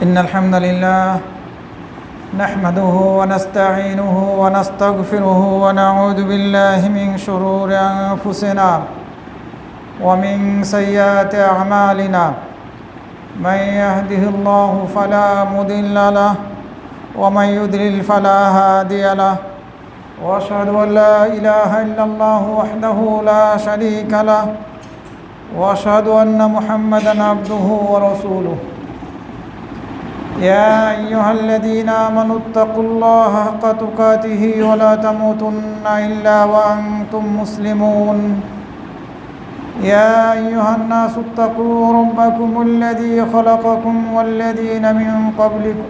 إن الحمد لله نحمده ونستعينه ونستغفره ونعوذ بالله من شرور أنفسنا ومن سيئات أعمالنا. من يهده الله فلا مضل له ومن يضلل فلا هادي له، وأشهد أن لا إله إلا الله وحده لا شريك له، وأشهد أن محمدًا عبده ورسوله. يا أيها الذين آمنوا اتقوا الله حق تقاته ولا تموتن إلا وأنتم مسلمون. يا أيها الناس اتقوا ربكم الذي خلقكم والذين من قبلكم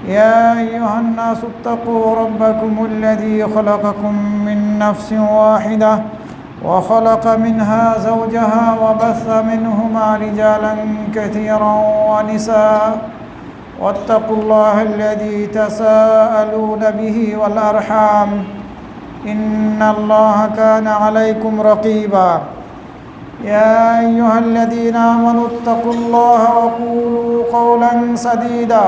يا أيها الناس اتقوا ربكم الذي خلقكم من نفس واحدة وخلق منها زوجها وبث منهما رجالا كثيرا ونساء، واتقوا الله الذي تساءلون به والأرحام إن الله كان عليكم رقيبا. يا أيها الذين آمنوا اتقوا الله وقولوا قولا سديدا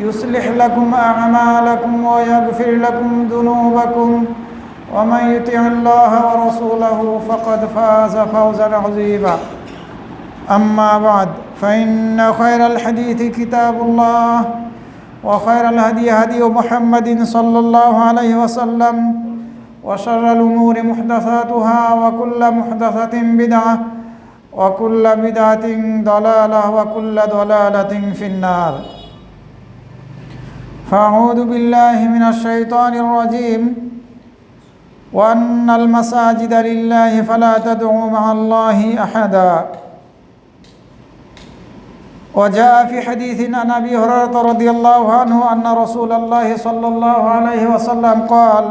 يصلح لكم أعمالكم ويغفر لكم ذنوبكم، ومن يطع الله ورسوله فقد فاز فوزا عظيما. أما بعد، فإن خير الحديث كتاب الله، وخير الهدي هدي محمد صلى الله عليه وسلم، وشر الأمور محدثاتها، وكل محدثة بدعة، وكل بدعة ضلالة، وكل ضلالة في النار. فأعوذ بالله من الشيطان الرجيم. وأن المساجد لله فلا تدعوا مع الله أحدا. وجاء في حديث عن أبي هريرة رضي الله عنه أن رسول الله صلى الله عليه وسلم قال: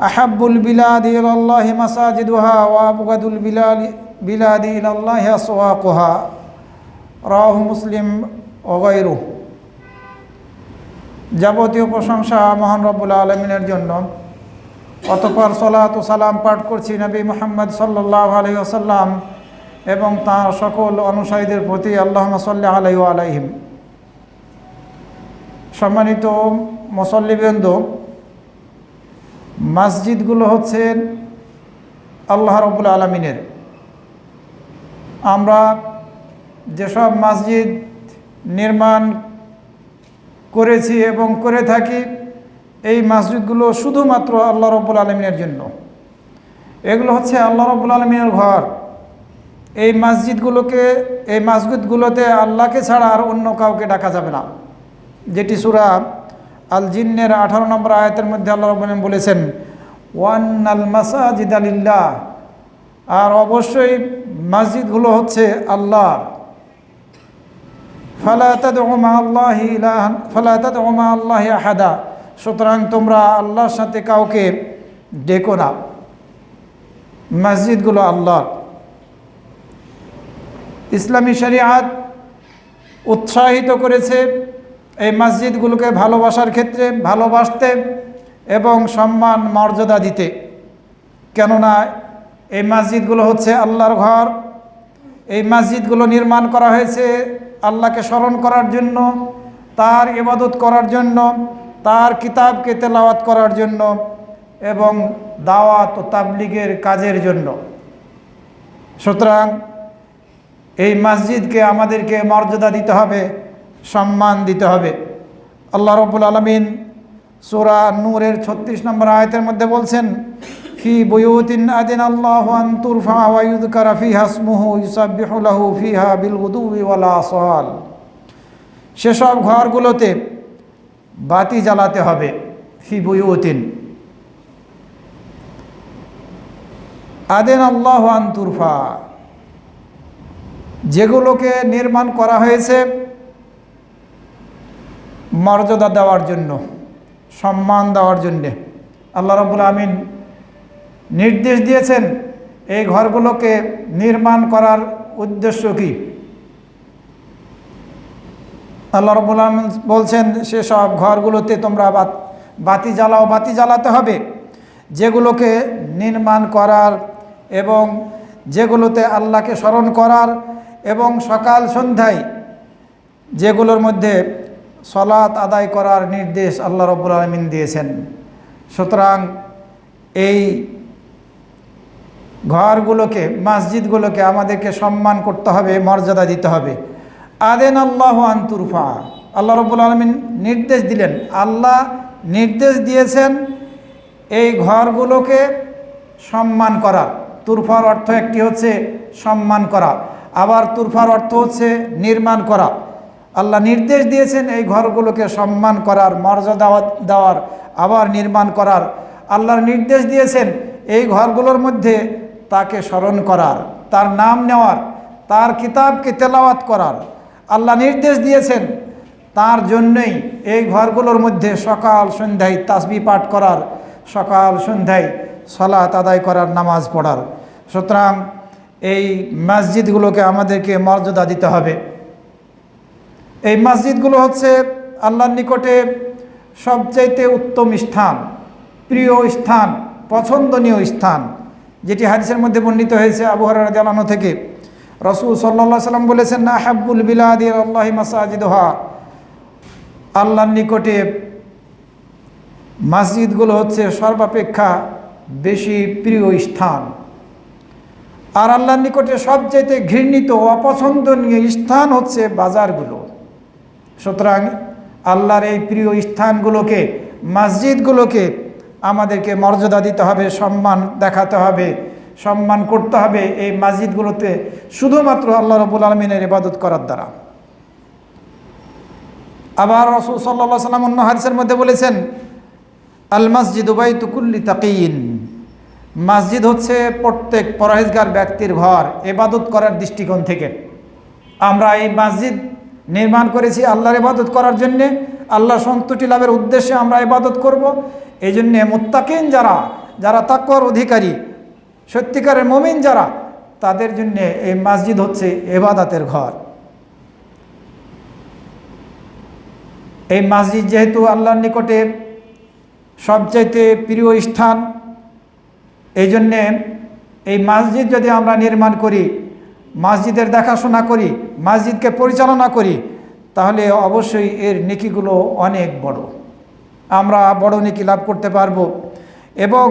أحب البلاد إلى الله مساجدها وأبغض البلاد إلى الله أسواقها. রাওয়াহু মুসলিম ও গায়রুহু। যাবতীয় প্রশংসা মহান রব্বুল আলামিনের জন্য। অতঃপর সালাত ও সালাম পাঠ করছি নবী মুহাম্মদ সাল্লাল্লাহু আলাইহি ওয়াসাল্লাম এবং তাঁর সকল অনুসারীদের প্রতি। আল্লাহুম্মা সাল্লি আলাইহি ওয়া আলাইহিম। সম্মানিত মুসল্লিবৃন্দ, মসজিদগুলো হচ্ছে আল্লাহ রাব্বুল আলামিনের। আমরা যেসব মসজিদ নির্মাণ করেছি এবং করে থাকি, এই মসজিদগুলো শুধুমাত্র আল্লাহ রাব্বুল আলামিনের জন্য। এগুলো হচ্ছে আল্লাহ রাব্বুল আলামিনের ঘর। এই মসজিদগুলোতে আল্লাহকে ছাড়া আর অন্য কাউকে ডাকা যাবে না, যেটি সূরা আল জিন্নের 18 নম্বর আয়াতের মধ্যে আল্লাহ রাব্বুল আলামিন বলেছেন, ওয়ান্নাল মাসাজিদা লিল্লাহ। আর অবশ্যই মসজিদগুলো হচ্ছে আল্লাহর। ফালা তাদউ মা আল্লাহি আহাদা। সুতরাং তোমরা আল্লাহর সাথে কাউকে ডেকো না। মসজিদগুলো আল্লাহর। ইসলামী শরিয়াত উৎসাহিত করেছে এই মসজিদগুলোকে ভালোবাসার ক্ষেত্রে, ভালোবাসতে এবং সম্মান মর্যাদা দিতে। কেননা এই মসজিদগুলো হচ্ছে আল্লাহর ঘর। এই মসজিদগুলো নির্মাণ করা হয়েছে আল্লাহকে স্মরণ করার জন্য, তার ইবাদত করার জন্য, তার কিতাবকে তেলাওয়াত করার জন্য এবং দাওয়াত ও তাবলীগের কাজের জন্য। সুতরাং এই মসজিদকে আমাদেরকে মর্যাদা দিতে হবে, সম্মান দিতে হবে। আল্লাহ রাব্বুল আলামিন সূরা নূরের 36 নম্বর আয়াতের মধ্যে বলছেন, ফি বুয়ুতিন আযিনাল্লাহু আন তুরফা ওয়া ইউযকারা ফিহা ইসমুহু ইউসাব্বিহু লাহু ফিহা বিল গুদুবি ওয়াল আসাল। সেসব ঘরগুলোতে বাতি জ্বালাতে হবে। ফি বুয়ুতিন আযিনাল্লাহু আন তুরফা, যেগুলোকে নির্মাণ করা হয়েছে মর্যাদা দেওয়ার জন্য, সম্মান দেওয়ার জন্যে। আল্লাহ রাব্বুল আমিন নির্দেশ দিয়েছেন এই ঘরগুলোকে নির্মাণ করার উদ্দেশ্য কি। আল্লাহ রাব্বুল আমিন বলছেন, সেসব ঘরগুলোতে তোমরা বাতি জ্বালাও। বাতি জ্বালাতে হবে যেগুলোকে নির্মাণ করার এবং যেগুলোতে আল্লাহকে স্মরণ করার এবং সকাল সন্ধ্যায় যেগুলোর মধ্যে সালাত আদায় করার নির্দেশ আল্লাহ রাব্বুল আলামিন দিয়েছেন। সুতরাং এই ঘরগুলোকে, মসজিদগুলোকে আমাদেরকে সম্মান করতে হবে, মর্যাদা দিতে হবে। আদেন আল্লাহু আন তুরফা, আল্লাহ রাব্বুল আলামিন নির্দেশ দিলেন, আল্লাহ নির্দেশ দিয়েছেন এই ঘরগুলোকে সম্মান করা। তুরফার অর্থ একটি হচ্ছে সম্মান করা, আবার তুরফার অর্থ হচ্ছে নির্মাণ করা। আল্লাহ নির্দেশ দিয়েছেন এই ঘরগুলোকে সম্মান করার, মর্যাদা দেওয়ার, আবার নির্মাণ করার। আল্লাহর নির্দেশ দিয়েছেন এই ঘরগুলোর মধ্যে তাকে স্মরণ করার, তার নাম নেওয়ার, তার কিতাবকে তেলাওয়াত করার। আল্লাহ নির্দেশ দিয়েছেন তার জন্যই এই ঘরগুলোর মধ্যে সকাল সন্ধ্যায় তাসবিহ পাঠ করার, সকাল সন্ধ্যায় সালাত আদায় করার, নামাজ পড়ার। সুতরাং এই মসজিদগুলোকে আমাদেরকে মর্যাদা দিতে হবে। এই মসজিদগুলো হচ্ছে আল্লাহর নিকটে সবচাইতে উত্তম স্থান, প্রিয় স্থান, পছন্দনীয় স্থান, যেটি হাদিসের মধ্যে বর্ণিত হয়েছে আবু হুরায়রা রাদিয়াল্লাহু আনহু থেকে। রাসূল সাল্লাল্লাহু আলাইহি সাল্লাম বলেছেন, আহাব্বুল বিলাদি ইলাল্লাহি মাসাজিদুহা, আল্লাহর নিকটে মসজিদগুলো হচ্ছে সর্বাপেক্ষা বেশি প্রিয় স্থান। আর আল্লাহর নিকটে সবচাইতে ঘৃণিত, অপছন্দনীয় স্থান হচ্ছে বাজারগুলো। সুতরাং আল্লাহর এই প্রিয় স্থানগুলোকে, মসজিদগুলোকে আমাদেরকে মর্যাদা দিতে হবে, সম্মান দেখাতে হবে, সম্মান করতে হবে এই মসজিদগুলোতে শুধুমাত্র আল্লাহ রাব্বুল আলামিনের ইবাদত করার দ্বারা। আবার রাসূল সাল্লাল্লাহু আলাইহি ওয়াসাল্লাম অন্য হাদিসের মধ্যে বলেছেন, আল মসজিদু বাইতু কুল্লি তাকিয়িন, মসজিদ হচ্ছে প্রত্যেক পরহেজগার ব্যক্তির ঘর। ইবাদত করার দৃষ্টিকোণ থেকে আমরা এই মসজিদ নির্মাণ করেছি আল্লাহর ইবাদত করার জন্যে, আল্লাহ সন্তুষ্টি লাভের উদ্দেশ্যে আমরা ইবাদত করব। এই জন্যে মুত্তাকিন যারা, যারা তাকওয়ার অধিকারী, সত্যিকারের মুমিন যারা, তাদের জন্যে এই মসজিদ হচ্ছে ইবাদতের ঘর। এই মসজিদ যেহেতু আল্লাহর নিকটে সবচাইতে প্রিয় স্থান, এই জন্যে এই মসজিদ যদি আমরা নির্মাণ করি, মসজিদের দেখাশোনা করি, মসজিদকে পরিচালনা করি, তাহলে অবশ্যই এর নেকিগুলো অনেক বড়, আমরা বড় নেকি লাভ করতে পারব। এবং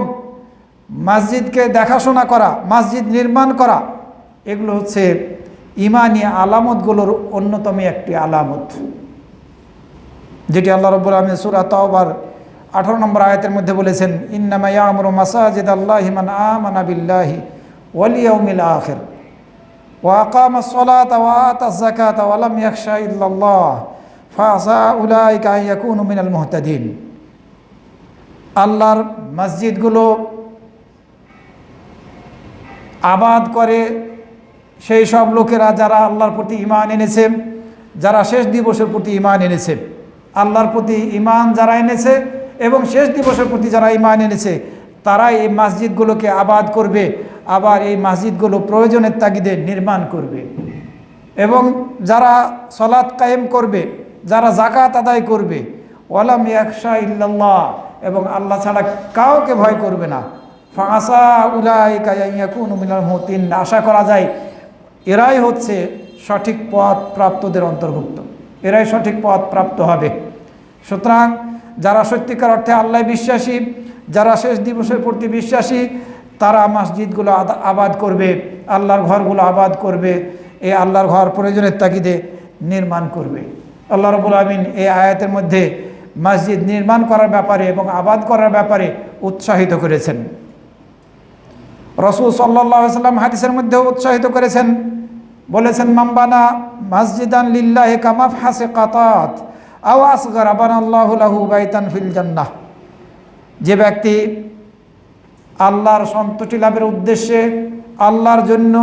মসজিদকে দেখাশোনা করা, মসজিদ নির্মাণ করা, এগুলো হচ্ছে ঈমানি আলামতগুলোর অন্যতম একটি আলামত, যেটি আল্লাহ রাব্বুল আলামিন সূরা তাওবার 18 নম্বর আয়াতের মধ্যে বলেছেন, ইন্নামা ইয়ামুরু মাসাজিদাল্লাহি মান আমানা বিল্লাহি ওয়াল ইয়াউমিল আখির ওয়া আকামাস সালাতা ওয়া আতাজ যাকাতা ওয়া লাম ইয়াখশা ইল্লাল্লাহ ফাআসা উলাইকা আন ইয়াকুনু মিনাল মুহতাদিন। আল্লাহর মসজিদগুলো আবাদ করে সেই সব লোকেরা যারা আল্লাহর প্রতি ঈমান এনেছে, যারা শেষ দিবসের প্রতি ঈমান এনেছে। আল্লাহর প্রতি ঈমান যারা এনেছে এবং শেষ দিবসের প্রতি যারা ঈমান এনেছে, তারাই এই মসজিদগুলোকে আবাদ করবে, আবার এই মসজিদগুলো প্রয়োজনের তাগিদে নির্মাণ করবে। এবং যারা সালাত কায়েম করবে, যারা যাকাত আদায় করবে, ওয়ালাম ইয়াখশা ইল্লাল্লাহ, এবং আল্লাহ ছাড়া কাউকে ভয় করবে না। ফাআসা উলাইকা ইয়াকুনু মিনাল মুহতিন, আশা করা যায় এরাই হচ্ছে সঠিক পথ প্রাপ্তদের অন্তর্ভুক্ত, এরাই সঠিক পথ প্রাপ্ত হবে। সুতরাং যারা সত্যিকার অর্থে আল্লাহ বিশ্বাসী, যারা শেষ দিবসের প্রতি বিশ্বাসী, তারা মসজিদগুলো আবাদ করবে, আল্লাহর ঘরগুলো আবাদ করবে, এই আল্লাহর ঘর প্রয়োজনের তাগিদে নির্মাণ করবে। আল্লাহ রাব্বুল আলামিন এই আয়াতের মধ্যে মসজিদ নির্মাণ করার ব্যাপারে এবং আবাদ করার ব্যাপারে উৎসাহিত করেছেন। রাসূল সাল্লাল্লাহু আলাইহি ওয়াসাল্লাম হাদিসের মধ্যেও উৎসাহিত করেছেন, বলেছেন, মামবানা মসজিদান লিল্লাহি কামাফহাসি কাতাত আও আসগার বানাল্লাহু লাহু বাইতান ফিল জান্নাহ। যে ব্যক্তি আল্লাহর সন্তুষ্টি লাভের উদ্দেশ্যে আল্লাহর জন্য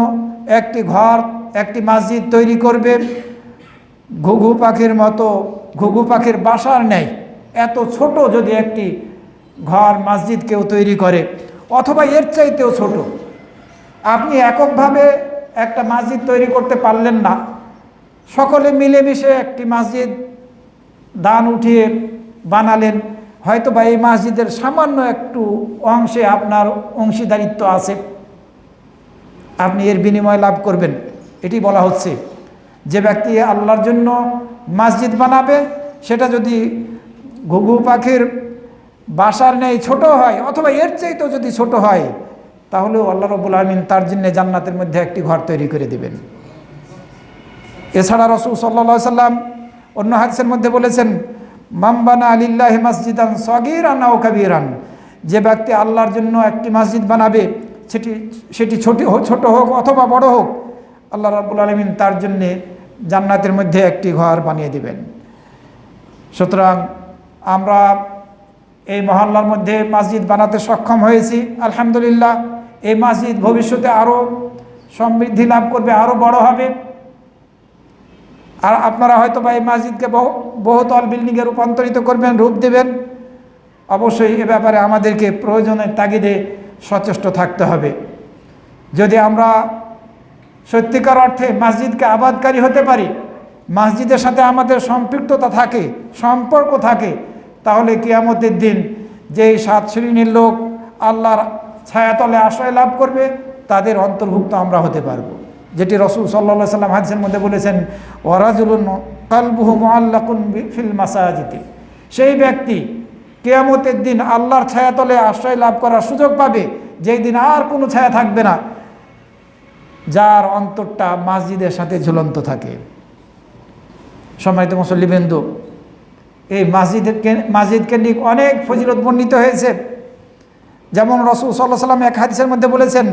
একটি ঘর, একটি মসজিদ তৈরি করবে, ঘুঘু পাখির মতো, ঘুঘু পাখির বাসার নেই এত ছোট যদি একটি ঘর, মসজিদ কেউ তৈরি করে, অথবা এর চাইতেও ছোট, আপনি এককভাবে একটা মসজিদ তৈরি করতে পারলেন না, সকলে মিলেমিশে একটি মসজিদ দান উঠিয়ে বানালেন, হয়তো বা এই মসজিদের সামান্য একটু অংশে আপনার অংশীদারিত্ব আছে, আপনি এর বিনিময় লাভ করবেন। এটি বলা হচ্ছে যে ব্যক্তি আল্লাহর জন্য মসজিদ বানাবে, সেটা যদি ঘুঘু পাখির বাসার নেই ছোট হয় অথবা এর চাইতেও যদি ছোট হয়, তাহলেও আল্লাহ রাব্বুল আলামিন তার জন্য জান্নাতের মধ্যে একটি ঘর তৈরি করে দেবেন। এছাড়া রাসূল সাল্লাল্লাহু আলাইহি সাল্লাম অন্য হাদিসের মধ্যে বলেছেন, মান বানা লিল্লাহি মাসজিদান সগীরান আও কাবীরান, যে ব্যক্তি আল্লাহর জন্য একটি মসজিদ বানাবে, সেটি ছোট হোক অথবা বড় হোক, আল্লাহ রাব্বুল আলামিন তার জন্যে জান্নাতের মধ্যে একটি ঘর বানিয়ে দেবেন। সুতরাং আমরা এই মহল্লার মধ্যে মসজিদ বানাতে সক্ষম হয়েছি, আলহামদুলিল্লাহ। এই মসজিদ ভবিষ্যতে আরও সমৃদ্ধি লাভ করবে, আরও বড় হবে। আর আপনারা হয়তো বা এই মসজিদকে বহুতল বিল্ডিংয়ে রূপান্তরিত করবেন, রূপ দেবেন। অবশ্যই এ ব্যাপারে আমাদেরকে প্রয়োজনের তাগিদে সচেষ্ট থাকতে হবে। যদি আমরা সত্যিকার অর্থে মসজিদকে আবাদকারী হতে পারি, মসজিদের সাথে আমাদের সম্পৃক্ততা থাকে, সম্পর্ক থাকে, তাহলে কিয়ামতের দিন যেই 7 শ্রেণীর লোক আল্লাহর ছায়াতলে আশ্রয় লাভ করবে, তাদের অন্তর্ভুক্ত আমরা হতে পারবো। যেটি রাসূল সাল্লাল্লাহু আলাইহি সাল্লাম হাদিসের মধ্যে বলেছেন, ওয়ারাজুলুন কালবুহু মুআল্লাকুন ফিল মাসাজিদ, সেই ব্যক্তি কিয়ামতের দিন আল্লাহর ছায়াতলে আশ্রয় লাভ করার সুযোগ পাবে, যেই দিন আর কোনো ছায়া থাকবে না, যার অন্তরটা মসজিদের সাথে ঝুলন্ত থাকে। সম্মানিত মুসল্লিবৃন্দ, এই মসজিদ কেন্দ্রিক অনেক ফজিলত বর্ণিত হয়েছে। যেমন রাসূল সাল্লাল্লাহু আলাইহি সাল্লাম এক হাদিসের মধ্যে বলেছেন,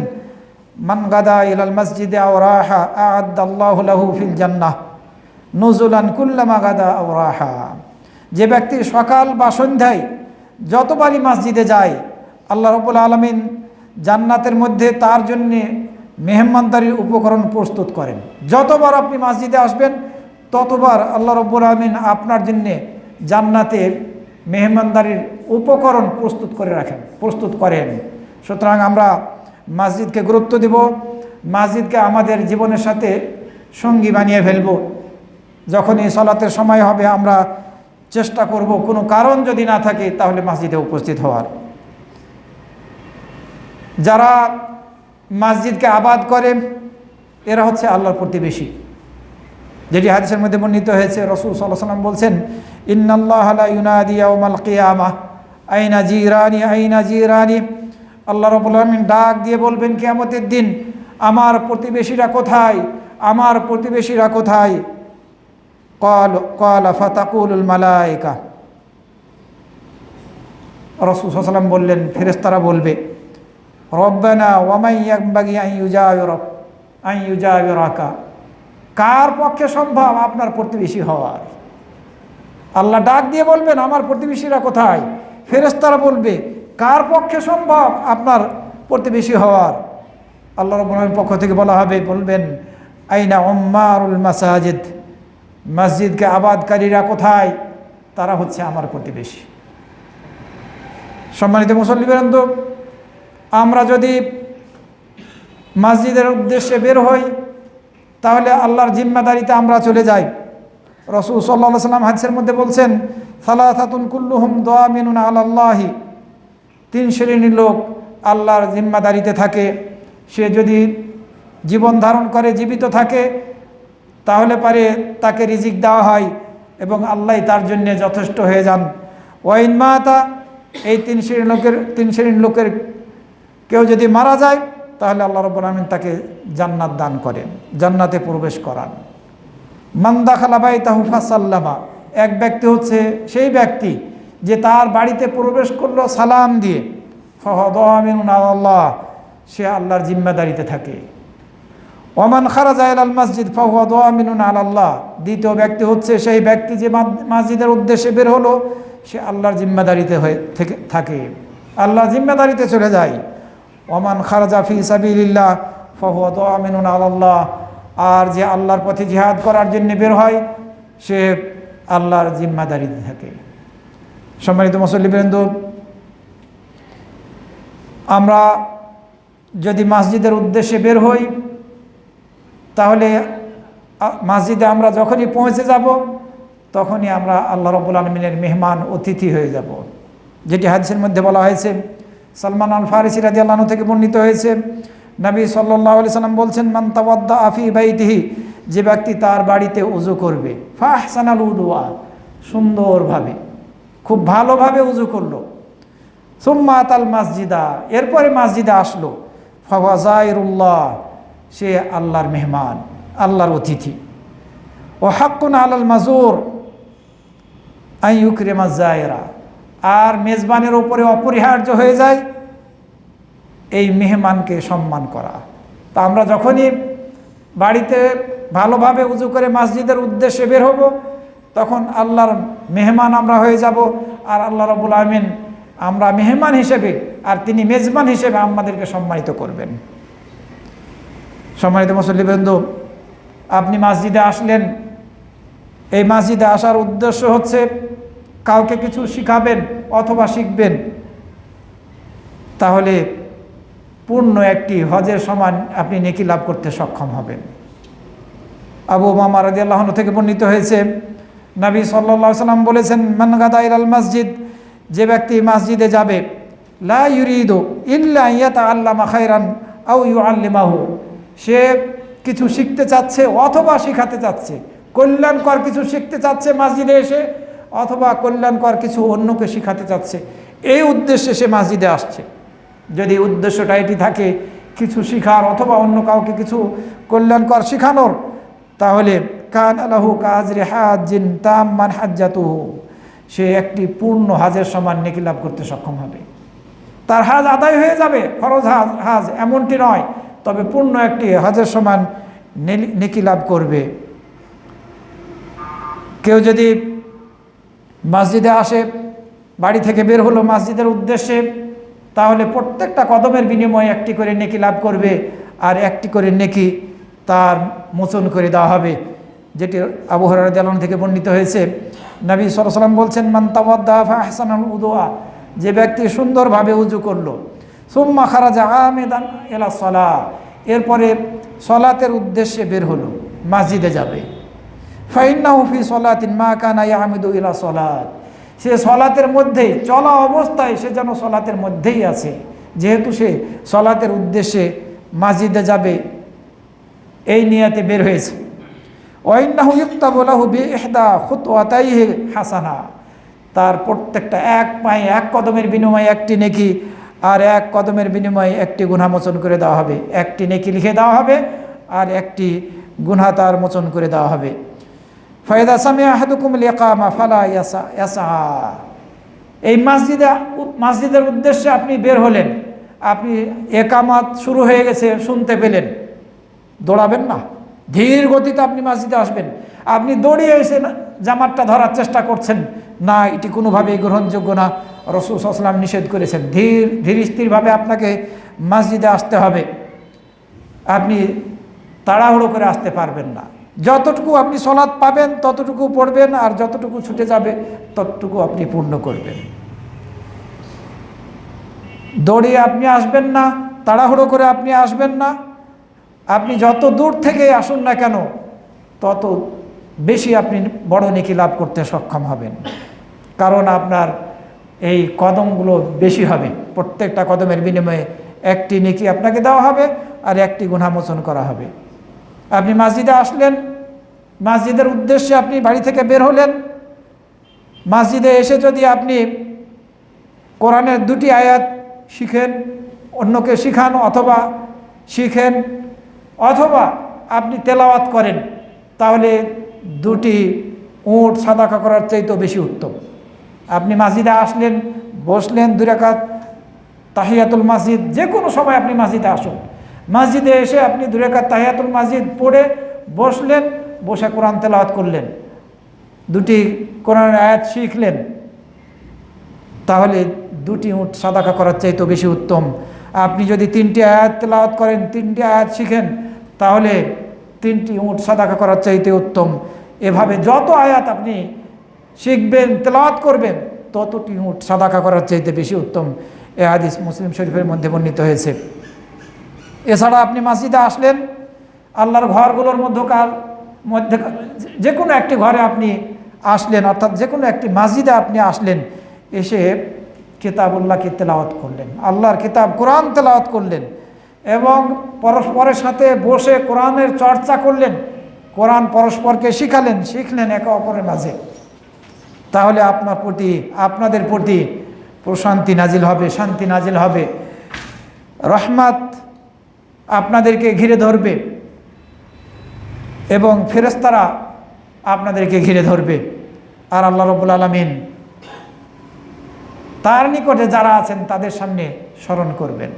মান গাদা ইলাল মসজিদে আও রাহা আ'আদাল্লাহু লাহু ফিল জান্নাহ নুজুলান কুল্লামা গাদা আও রাহা, যে ব্যক্তি সকাল বা সন্ধ্যায় যতবারই মসজিদে যায়, আল্লাহ রাব্বুল আলামিন জান্নাতের মধ্যে তার জন্য মেহমানদারির উপকরণ প্রস্তুত করেন। যতবার আপনি মসজিদে আসবেন, ততবার আল্লাহ রাব্বুল আলামিন আপনার জন্যে জান্নাতের মেহমানদারির উপকরণ প্রস্তুত করেন। সুতরাং আমরা মসজিদকে গুরুত্ব দেব, মসজিদকে আমাদের জীবনের সাথে সঙ্গী বানিয়ে ফেলব। যখনই সালাতের সময় হবে, আমরা চেষ্টা করব কোনো কারণ যদি না থাকে তাহলে মসজিদে উপস্থিত হওয়ার। যারা মসজিদকে আবাদ করে, এরা হচ্ছে আল্লাহর প্রতিবেশী। যেটি হাদিসের মধ্যে বর্ণিত হয়েছে, রাসূল সাল্লাল্লাহু আলাইহি ওয়াসাল্লাম বলছেন, ইন্নাল্লাহা লা ইউনাদি ইয়াওমাল কিয়ামাহ আইনা জিরানি আইনা জিরানি, আল্লাহ রাব্বুল আলামিন ডাক দিয়ে বলবেন কিয়ামতের দিন, আমার প্রতিবেশীরা কোথায়, আমার প্রতিবেশীরা কোথায়? ক্বালা ফাতাকুলুল মালায়েকা, রাসূল সাল্লাল্লাহু আলাইহি ওয়াসাল্লাম বললেন, ফেরেশতারা বলবে, রব্বানা ওয়া মান ইয়ানবাগি আন ইউজাবিরাকা, কার পক্ষে সম্ভব আপনার প্রতিবেশী হওয়ার? আল্লাহ ডাক দিয়ে বলবেন, আমার প্রতিবেশীরা কোথায়? ফেরেশতারা বলবে, কার পক্ষে সম্ভব আপনার প্রতিবেশী হওয়ার? আল্লাহ রাব্বুল আলামিনের পক্ষ থেকে বলা হবে, বলবেন, আইনা উম্মারুল মাসাজিদ, মসজিদকে আবাদকারীরা কোথায়? তারা হচ্ছে আমার প্রতিবেশী। সম্মানিত মুসল্লিবৃন্দ, আমরা যদি মসজিদের উদ্দেশ্যে বের হই, তাহলে আল্লাহর জিম্মাদারিতে আমরা চলে যাই। রাসূল সাল্লাল্লাহু আলাইহি সাল্লাম হাদিসের মধ্যে বলছেন, সালাসাতুন কুল্লুহুম দামিনুন আলাল্লাহি, 3 শ্রেণীর লোক আল্লাহর জিম্মাদারিতে থাকে। সে যদি জীবন ধারণ করে, জীবিত থাকে, তাহলে পারে তাকে রিজিক দেওয়া হয় এবং আল্লাহ তার জন্য যথেষ্ট হয়ে যান। ওয়াইন মাতা, এই 3 শ্রেণীর লোকের কেউ যদি মারা যায়, তাহলে আল্লাহ রাব্বুল আলামিন তাকে জান্নাত দান করেন, জান্নাতে প্রবেশ করান। মান দাখালা বাইতাহু ফাসাল্লামা, এক ব্যক্তি হচ্ছে সেই ব্যক্তি যে তার বাড়িতে প্রবেশ করলো সালাম দিয়ে, ফাহুয়া দামিনুন আলাল্লাহ, সে আল্লাহর জিম্মাদারিতে থাকে। ওমান খারাজা ইলাল মসজিদ ফাহুয়া দামিনুন আলাল্লাহ, দ্বিতীয় ব্যক্তি হচ্ছে সেই ব্যক্তি যে মসজিদের উদ্দেশ্যে বের হলো, সে আল্লাহর জিম্মাদারিতে থাকে, আল্লাহর জিম্মাদারিতে চলে যায়। ওমান খারাজা ফি সাবিলিল্লাহ ফাহুয়া দামিনুন আলাল্লাহ, আর যে আল্লাহর পথে জিহাদ করার জন্য বের হয়, সে আল্লাহর জিম্মাদারিতে থাকে। সম্মানিত মুসল্লিবৃন্দ, আমরা যদি মসজিদের উদ্দেশ্যে বের হই, তাহলে মসজিদে আমরা যখনই পৌঁছে যাব, তখনই আমরা আল্লাহ রাব্বুল আলামিনের মেহমান অতিথি হয়ে যাব। যেটি হাদিসের মধ্যে বলা হয়েছে, সালমান আল ফারিসি রাদিয়াল্লাহু আনহু থেকে বর্ণিত হয়েছে, নবী সাল্লাল্লাহু আলাইহি সাল্লাম বলছেন, মান তাওয়াদ্দা ফি বাইতিহি, যে ব্যক্তি তার বাড়িতে উযু করবে, ফাহসানাল উদুয়া, সুন্দরভাবে খুব ভালোভাবে উযু করলো, সুম্মা আতাল মাসজিদা, এরপরে মসজিদে আসলো, ফাহুয়া যায়রুল্লাহ, সে আল্লাহর মেহমান, আল্লাহর অতিথি। ও হাক্কুন আলাল মাজুর আন ইউকরিমা যায়রা, আর মেজবানের উপরে অপরিহার্য হয়ে যায় এই মেহমানকে সম্মান করা। তা আমরা যখনই বাড়িতে ভালোভাবে উযু করে মসজিদের উদ্দেশ্যে বের হব, তখন আল্লাহর মেহমান আমরা হয়ে যাব, আর আল্লাহ রাব্বুল আমিন আমরা মেহমান হিসেবে আর তিনি মেজবান হিসেবে আমাদেরকে সম্মানিত করবেন। সম্মানিত মুসল্লিবৃন্দ, আপনি মসজিদে আসলেন, এই মসজিদে আসার উদ্দেশ্য হচ্ছে কাউকে কিছু শিখাবেন অথবা শিখবেন, তাহলে পূর্ণ একটি হজের সমান আপনি নেকি লাভ করতে সক্ষম হবেন। আবু উমামা রাদিয়াল্লাহু আনহু থেকে বর্ণিত হয়েছে, নবী সাল্লাল্লাহু আলাইহি সাল্লাম বলেছেন, মান গাদা ইলাল মসজিদ, যে ব্যক্তি মসজিদে যাবে, লা ইউরিদু ইল্লা ইয়াতাআল্লামা খায়রান আও ইউআল্লিমাহু, সে কিছু শিখতে চাচ্ছে অথবা শিখাতে চাচ্ছে, কল্যাণকর কিছু শিখতে চাচ্ছে মসজিদে এসে, অথবা কল্যাণকর কিছু অন্যকে শিখাতে চাচ্ছে, এই উদ্দেশ্যে সে মসজিদে আসছে। যদি উদ্দেশ্যটা এটি থাকে কিছু শিখার অথবা অন্য কাউকে কিছু কল্যাণকর শিখানোর, তাহলে কানা লাহু কাজরি হাজ্জিন তাম্মান হাজ্জাতুহু, সে একটি পূর্ণ হাজের সমান নেকি লাভ করতে সক্ষম হবে। তার হাজ আদায় হয়ে যাবে, ফরজ হাজ এমনটি নয়, তবে পূর্ণ একটি হাজের সমান নেকি লাভ করবে। কেউ যদি মসজিদে আসে, বাড়ি থেকে বের হলো মসজিদের উদ্দেশ্যে, তাহলে প্রত্যেকটা কদমের বিনিময়ে একটি করে নেকি লাভ করবে, আর একটি করে নেকি তার মোচন করে দেওয়া হবে, যেটি আবু হুরায়রা রাদিয়াল্লাহু আনহু থেকে বর্ণিত হয়েছে। নবী সাল্লাল্লাহু আলাইহি ওয়াসাল্লাম বলছেন, মান তাওয়াদ্দা ফাহসানাল উদুআ, যে ব্যক্তি সুন্দরভাবে উযু করলো, সুম্মা খারাজা আমিদান ইলা সালাহ, এরপরে সলাতের উদ্দেশ্যে বের হলো, মসজিদে যাবে, ফাইন্নাহু ফি সলাতিন মা কানা ইয়ামিদু ইলা সলাত, সে সলাতের মধ্যেই, চলা অবস্থায় সে যেন সলাতের মধ্যেই আছে, যেহেতু সে সলাতের উদ্দেশ্যে মসজিদে যাবে এই নিয়তে বের হয়েছে। ওয়াইন্নাহু ইউক্তাবু লাহু বিইহদা খুতওয়াতাইহি হাসানা, তার প্রত্যেকটা এক পায়ে এক কদমের বিনিময়ে একটি নেকি, আর এক কদমের বিনিময়ে একটি গুনাহ মোচন করে দেওয়া হবে, একটি নেকি লিখে দেওয়া হবে আর একটি গুনাহ তার মোচন করে দেওয়া হবে। ফাইদা সামিআ আহাদুকুমুল ইকামা ফালা ইয়াসা, এই মসজিদের উদ্দেশ্যে আপনি বের হলেন, আপনি একামাত শুরু হয়ে গেছে শুনতে পেলেন, দৌড়াবেন না, ধীর গতিতে আপনি মসজিদে আসবেন। আপনি দৌড়িয়ে এসে জামাতটা ধরার চেষ্টা করছেন না, এটি কোনোভাবেই গ্রহণযোগ্য না, রাসূল সাল্লাল্লাহু আলাইহি ওয়াসাল্লাম নিষেধ করেছেন। ধীর স্থিরভাবে আপনাকে মসজিদে আসতে হবে, আপনি তাড়াহুড়ো করে আসতে পারবেন না। যতটুকু আপনি সলাৎ পাবেন ততটুকু পড়বেন, আর যতটুকু ছুটে যাবে ততটুকু আপনি পূর্ণ করবেন। দৌড়িয়ে আপনি আসবেন না, তাড়াহুড়ো করে আপনি আসবেন না। আপনি যত দূর থেকে আসুন না কেন তত বেশি আপনি বড় নেকি লাভ করতে সক্ষম হবেন, কারণ আপনার এই কদমগুলো বেশি হবে, প্রত্যেকটা কদমের বিনিময়ে একটি নেকি আপনাকে দেওয়া হবে আর একটি গুনাহ মোচন করা হবে। আপনি মসজিদে আসলেন, মসজিদের উদ্দেশ্যে আপনি বাড়ি থেকে বের হলেন, মসজিদে এসে যদি আপনি কোরআনের দুটি আয়াত শিখেন, অন্যকে শিখান অথবা শিখেন, অথবা আপনি তেলাওয়াত করেন, তাহলে দুটি উট সাদাকা করার চাইতেও বেশি উত্তম। আপনি মসজিদে আসলেন, বসলেন, 2 রাকাত তাহিয়াতুল মসজিদ, যে কোনো সময় আপনি মসজিদে আসুন, মসজিদে এসে আপনি 2 রাকাত তাহিয়াতুল মসজিদ পড়ে বসলেন, বসে কোরআন তেলাওয়াত করলেন, দুটি কোরআনের আয়াত শিখলেন, তাহলে দুটি উট সাদাকা করার চাইতেও বেশি উত্তম। আপনি যদি 3টি আয়াত তেলাওয়াত করেন, 3টি আয়াত শিখেন, তাহলে 3টি উট সাদাকা করার চাইতে উত্তম। এভাবে যত আয়াত আপনি শিখবেন, তেলাওয়াত করবেন, ততটি উট সাদাকা করার চাইতে বেশি উত্তম। এ হাদিস মুসলিম শরীফের মধ্যে বর্ণিত হয়েছে। এছাড়া আপনি মসজিদে আসলেন, আল্লাহর ঘরগুলোর মধ্যে যে কোনো একটি ঘরে আপনি আসলেন, অর্থাৎ যে কোনো একটি মসজিদে আপনি আসলেন, এসে কিতাবুল্লাহকে তেলাওয়াত করলেন, আল্লাহর কিতাব কোরআন তেলাওয়াত করলেন, এবং পরস্পরের সাথে বসে কোরআনের চর্চা করলেন, কোরআন পরস্পরকে শিখলেন একে অপরের মাঝে, তাহলে আপনাদের প্রতি প্রশান্তি নাজিল হবে, শান্তি নাজিল হবে, রহমত আপনাদেরকে ঘিরে ধরবে এবং ফেরেশতারা আপনাদেরকে ঘিরে ধরবে। আর আল্লাহ রাব্বুল আলামিন তার নিকটে যারা আছেন তাদের সামনে স্মরণ করবেন।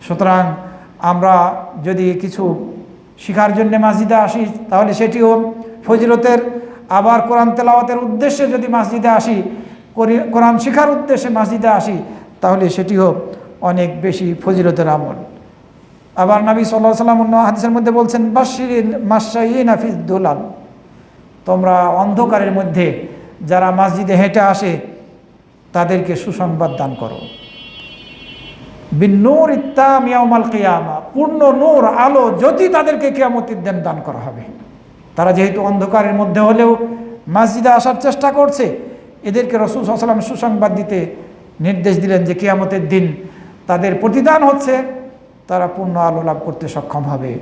সুতরাং আমরা যদি কিছু শিখার জন্য মসজিদে আসি তাহলে সেটিও ফজিলতের, আবার কোরআন তেলাওয়াতের উদ্দেশ্যে যদি মসজিদে আসি, কোরআন শিখার উদ্দেশ্যে মসজিদে আসি, তাহলে সেটিও অনেক বেশি ফজিলতের আমল। আবার নবী সাল্লাল্লাহু আলাইহি ওয়াসাল্লাম অন্য হাদিসের মধ্যে বলছেন, বাশশিরিল মাশাইয়িনা ফিদ দুলাল, তোমরা অন্ধকারের মধ্যে যারা মসজিদে হেঁটে আসে তাদেরকে সুসংবাদ দান করো। বিন-নূর ইত্তাম ইয়াউমাল কিয়ামা, পূর্ণ নূর, আলো, জ্যোতি তাদেরকে কিয়ামতের দিন দান করা হবে। তারা যেহেতু অন্ধকারের মধ্যে হলেও মসজিদে আসার চেষ্টা করছে, এদেরকে রাসূল সাল্লাল্লাহু আলাইহি ওয়াসাল্লাম সুসংবাদ দিতে নির্দেশ দিলেন যে কিয়ামতের দিন তাদের প্রতিদান হচ্ছে তারা পূর্ণ আলো লাভ করতে সক্ষম হবে।